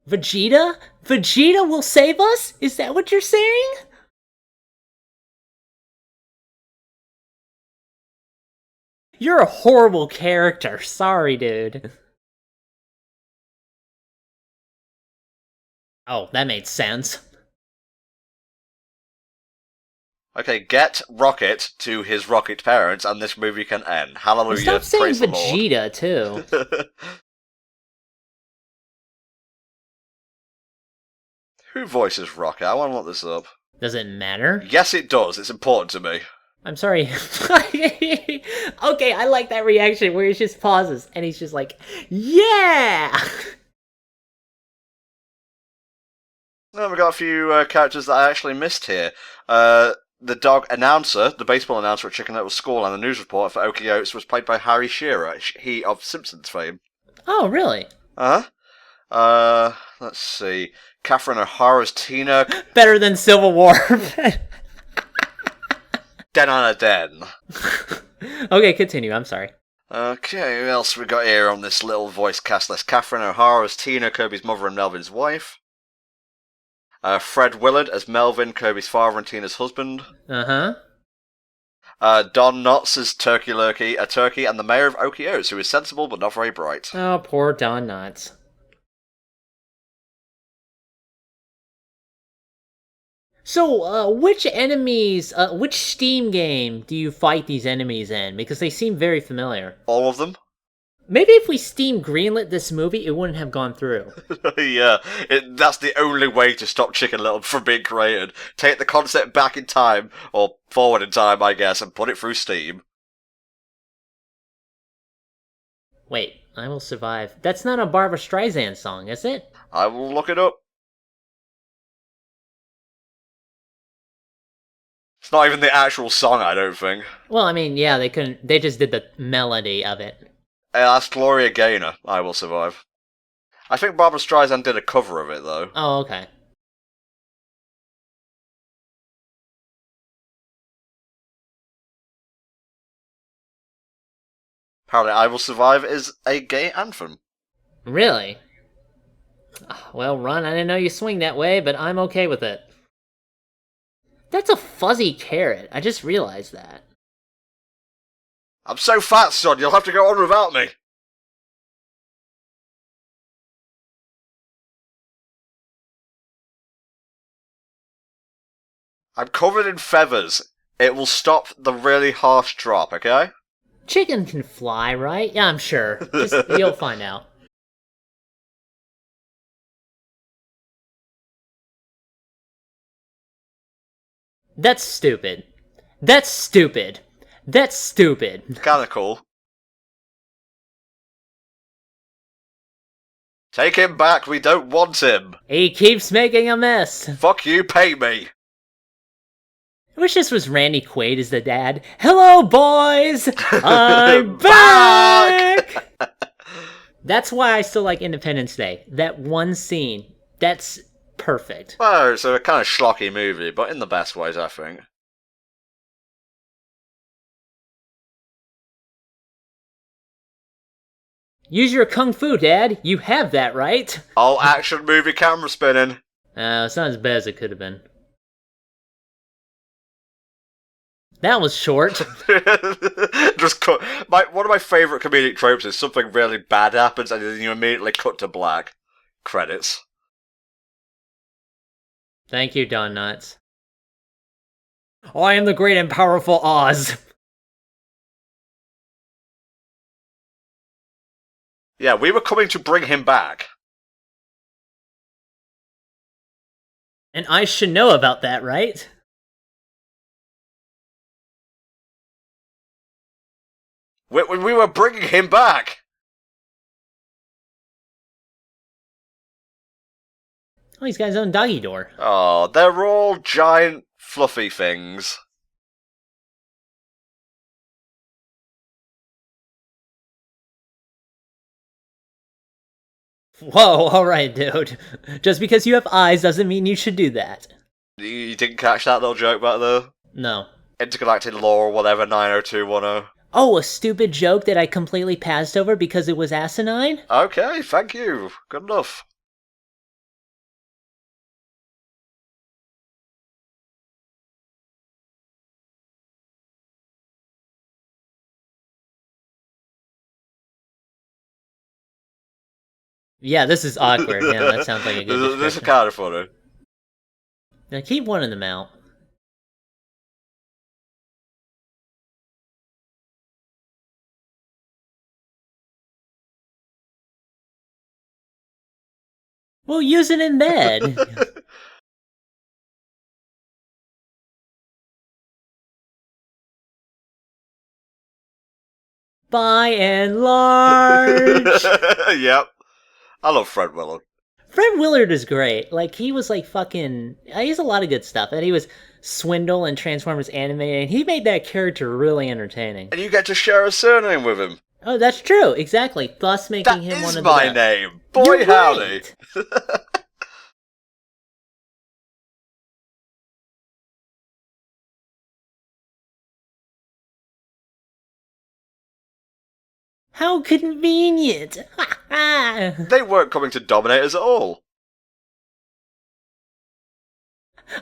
Vegeta? Vegeta will save us? Is that what you're saying? You're a horrible character. Sorry, dude. Oh, that made sense. Okay, get Rocket to his rocket parents, and this movie can end. Hallelujah! And stop saying Praise the Lord. Vegeta too. Who voices Rocket? I want to look this up. Does it matter? Yes, it does. It's important to me. I'm sorry. Okay, I like that reaction where he just pauses and he's just like, yeah! Well, we've got a few characters that I actually missed here. The dog announcer, the baseball announcer at Chicken Little School, and the news reporter for Okie Oats was played by Harry Shearer, he of Simpsons fame. Oh, really? Let's see. Catherine O'Hara's Tina. Better than Civil War. Den on a Den. Okay, continue. I'm sorry. Okay, who else we got here on this little voice cast list? Catherine O'Hara as Tina, Kirby's mother and Melvin's wife. Fred Willard as Melvin, Kirby's father and Tina's husband. Uh-huh. Don Knotts as Turkey Lurkey, a turkey, and the mayor of Okie Oats, who is sensible but not very bright. Oh, poor Don Knotts. So, which enemies, which Steam game do you fight these enemies in? Because they seem very familiar. All of them? Maybe if we Steam greenlit this movie, it wouldn't have gone through. Yeah, that's the only way to stop Chicken Little from being created. Take the concept back in time, or forward in time, I guess, and put it through Steam. Wait, I Will Survive. That's not a Barbra Streisand song, is it? I will look it up. It's not even the actual song, I don't think. Well, I mean, yeah, they just did the melody of it. That's Gloria Gaynor, I Will Survive. I think Barbra Streisand did a cover of it, though. Oh, okay. Apparently, I Will Survive is a gay anthem. Really? Well, Ron, I didn't know you swing that way, but I'm okay with it. That's a fuzzy carrot. I just realized that. I'm so fat, son, you'll have to go on without me. I'm covered in feathers. It will stop the really harsh drop, okay? Chicken can fly, right? Yeah, I'm sure. You'll find out. That's stupid. That's stupid. That's stupid. Kinda cool. Take him back, we don't want him. He keeps making a mess. Fuck you, pay me. I wish this was Randy Quaid as the dad. Hello, boys! I'm back! That's why I still like Independence Day. That one scene. That's perfect. Well, it's a kind of schlocky movie, but in the best ways, I think. Use your kung fu, Dad. You have that, right? All action movie camera spinning. It's not as bad as it could have been. That was short. Just cut. One of my favourite comedic tropes is something really bad happens and then you immediately cut to black. Credits. Thank you, Don Knotts. I am the great and powerful Oz. Yeah, we were coming to bring him back. And I should know about that, right? We were bringing him back. Oh, he's got his own doggy door. Oh, they're all giant, fluffy things. Whoa, alright, dude. Just because you have eyes doesn't mean you should do that. You didn't catch that little joke back there? No. Intergalactic law or whatever, 90210. Oh, a stupid joke that I completely passed over because it was asinine? Okay, thank you. Good enough. Yeah, this is awkward. Yeah, that sounds like a good This is description. kind of funny. Now keep one of them out. We'll use it in bed. By and large. Yep. I love Fred Willard. Fred Willard is great. Like, he was like fucking... He has a lot of good stuff. And he was Swindle and Transformers Animated. And he made that character really entertaining. And you get to share a surname with him. Oh, that's true. Exactly. Thus making him one of the That is my name. Boy, You're howdy. right. How convenient. They weren't coming to dominate us at all.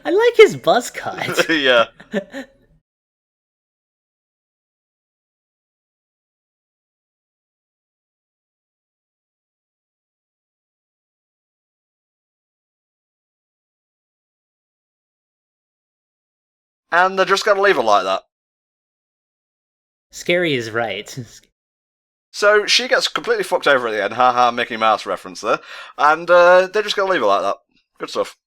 I like his buzz cut. Yeah. And they're just gonna leave it like that. Scary is right. So she gets completely fucked over at the end, haha, Mickey Mouse reference there, and they're just gonna leave it like that. Good stuff.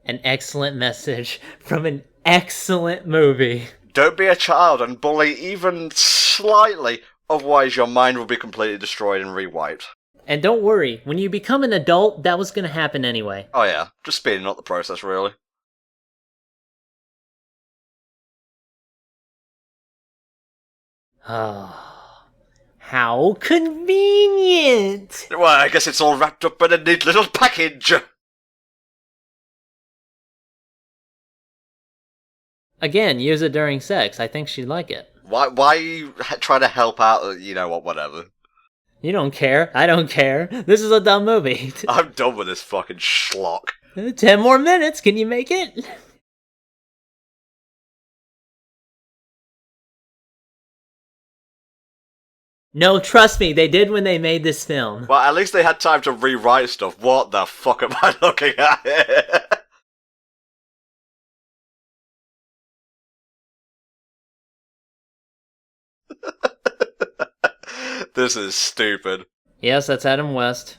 An excellent message from an excellent movie. Don't be a child and bully even slightly, otherwise your mind will be completely destroyed and rewiped. And don't worry, when you become an adult, that was gonna happen anyway. Oh yeah, just speeding up the process, really. Oh, how convenient! Well, I guess it's all wrapped up in a neat little package. Again, use it during sex. I think she'd like it. Why are you trying to help out, you know what, whatever. You don't care. I don't care. This is a dumb movie. I'm done with this fucking schlock. 10 more minutes. Can you make it? No, trust me. They did when they made this film. Well, at least they had time to rewrite stuff. What the fuck am I looking at here? This is stupid. Yes, that's Adam West.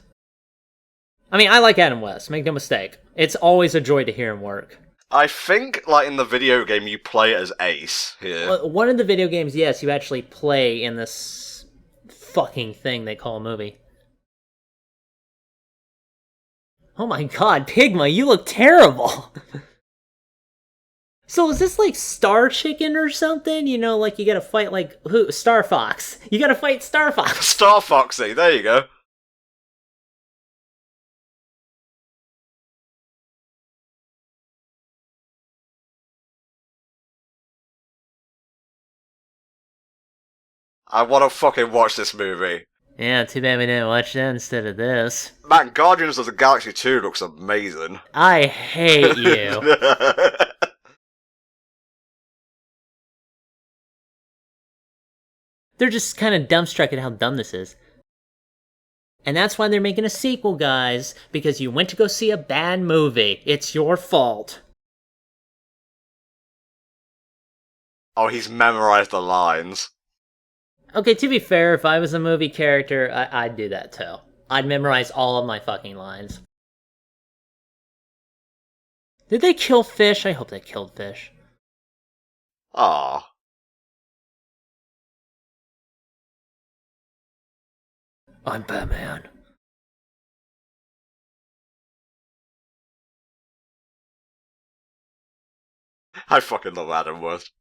I mean, I like Adam West. Make no mistake. It's always a joy to hear him work. I think, like, in the video game, you play as Ace here. Well, one of the video games, yes, you actually play in this fucking thing they call a movie. Oh my god, Pigma, you look terrible! So is this like Star Chicken or something? You know, like you gotta fight like, who? Star Fox. You gotta fight Star Fox. Star Foxy, there you go. I want to fucking watch this movie. Yeah, too bad we didn't watch that instead of this. Man, Guardians of the Galaxy 2 looks amazing. I hate you. They're just kind of dumbstruck at how dumb this is. And that's why they're making a sequel, guys. Because you went to go see a bad movie. It's your fault. Oh, he's memorized the lines. Okay, to be fair, if I was a movie character, I'd do that too. I'd memorize all of my fucking lines. Did they kill Fish? I hope they killed Fish. Ah. I'm Batman. I fucking love Adam West.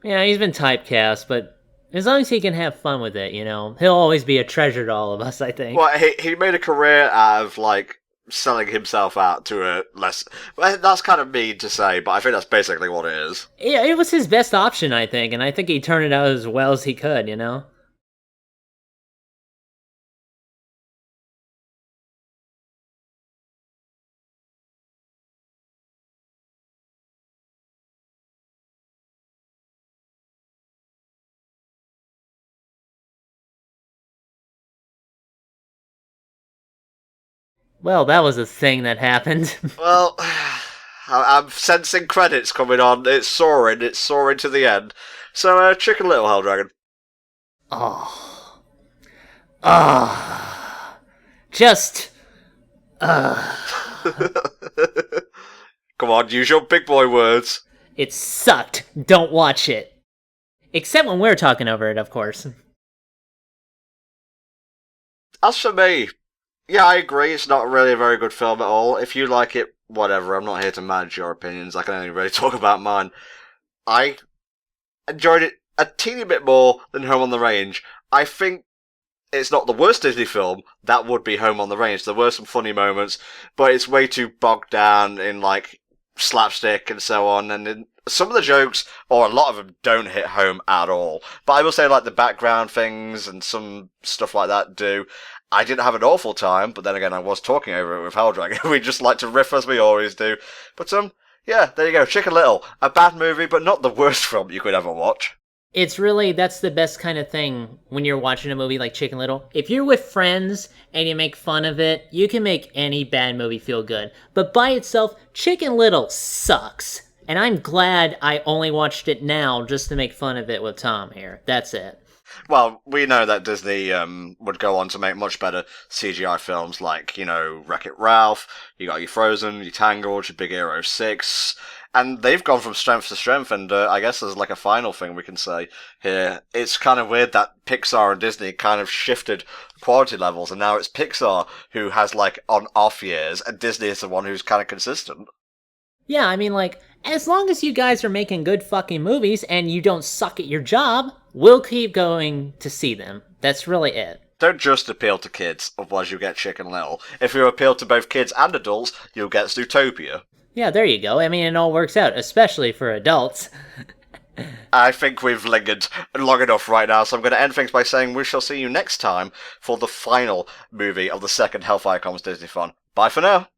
Yeah, he's been typecast, but as long as he can have fun with it, you know, he'll always be a treasure to all of us, I think. Well, he made a career out of, like, selling himself out to a less... Well, that's kind of mean to say, but I think that's basically what it is. Yeah, it was his best option, I think, and I think he turned it out as well as he could, you know? Well, that was a thing that happened. Well, I'm sensing credits coming on. It's soaring to the end. So, Chicken Little Hell Dragon. Oh. Ah. Just Come on, use your big boy words. It sucked. Don't watch it. Except when we're talking over it, of course. As for me, yeah, I agree. It's not really a very good film at all. If you like it, whatever. I'm not here to manage your opinions. I can only really talk about mine. I enjoyed it a teeny bit more than Home on the Range. I think it's not the worst Disney film. That would be Home on the Range. There were some funny moments, but it's way too bogged down in, like, slapstick and so on, and some of the jokes, or a lot of them, don't hit home at all. But I will say, like, the background things and some stuff like that do. I didn't have an awful time, but then again, I was talking over it with Helldragon. We just like to riff as we always do. But, yeah, there you go. Chicken Little. A bad movie, but not the worst film you could ever watch. It's really, that's the best kind of thing when you're watching a movie like Chicken Little. If you're with friends and you make fun of it, you can make any bad movie feel good. But by itself, Chicken Little sucks. And I'm glad I only watched it now just to make fun of it with Tom here. That's it. Well, we know that Disney would go on to make much better CGI films like, Wreck-It Ralph, you got your Frozen, your Tangled, your Big Hero 6, and they've gone from strength to strength, and I guess there's like a final thing we can say here. It's kind of weird that Pixar and Disney kind of shifted quality levels, and now it's Pixar who has like on-off years, and Disney is the one who's kind of consistent. Yeah, I mean, like, as long as you guys are making good fucking movies and you don't suck at your job, we'll keep going to see them. That's really it. Don't just appeal to kids, otherwise you'll get Chicken Little. If you appeal to both kids and adults, you'll get Zootopia. Yeah, there you go. I mean, it all works out, especially for adults. I think we've lingered long enough right now, so I'm going to end things by saying we shall see you next time for the final movie of the second HellfireComms Disneython. Bye for now.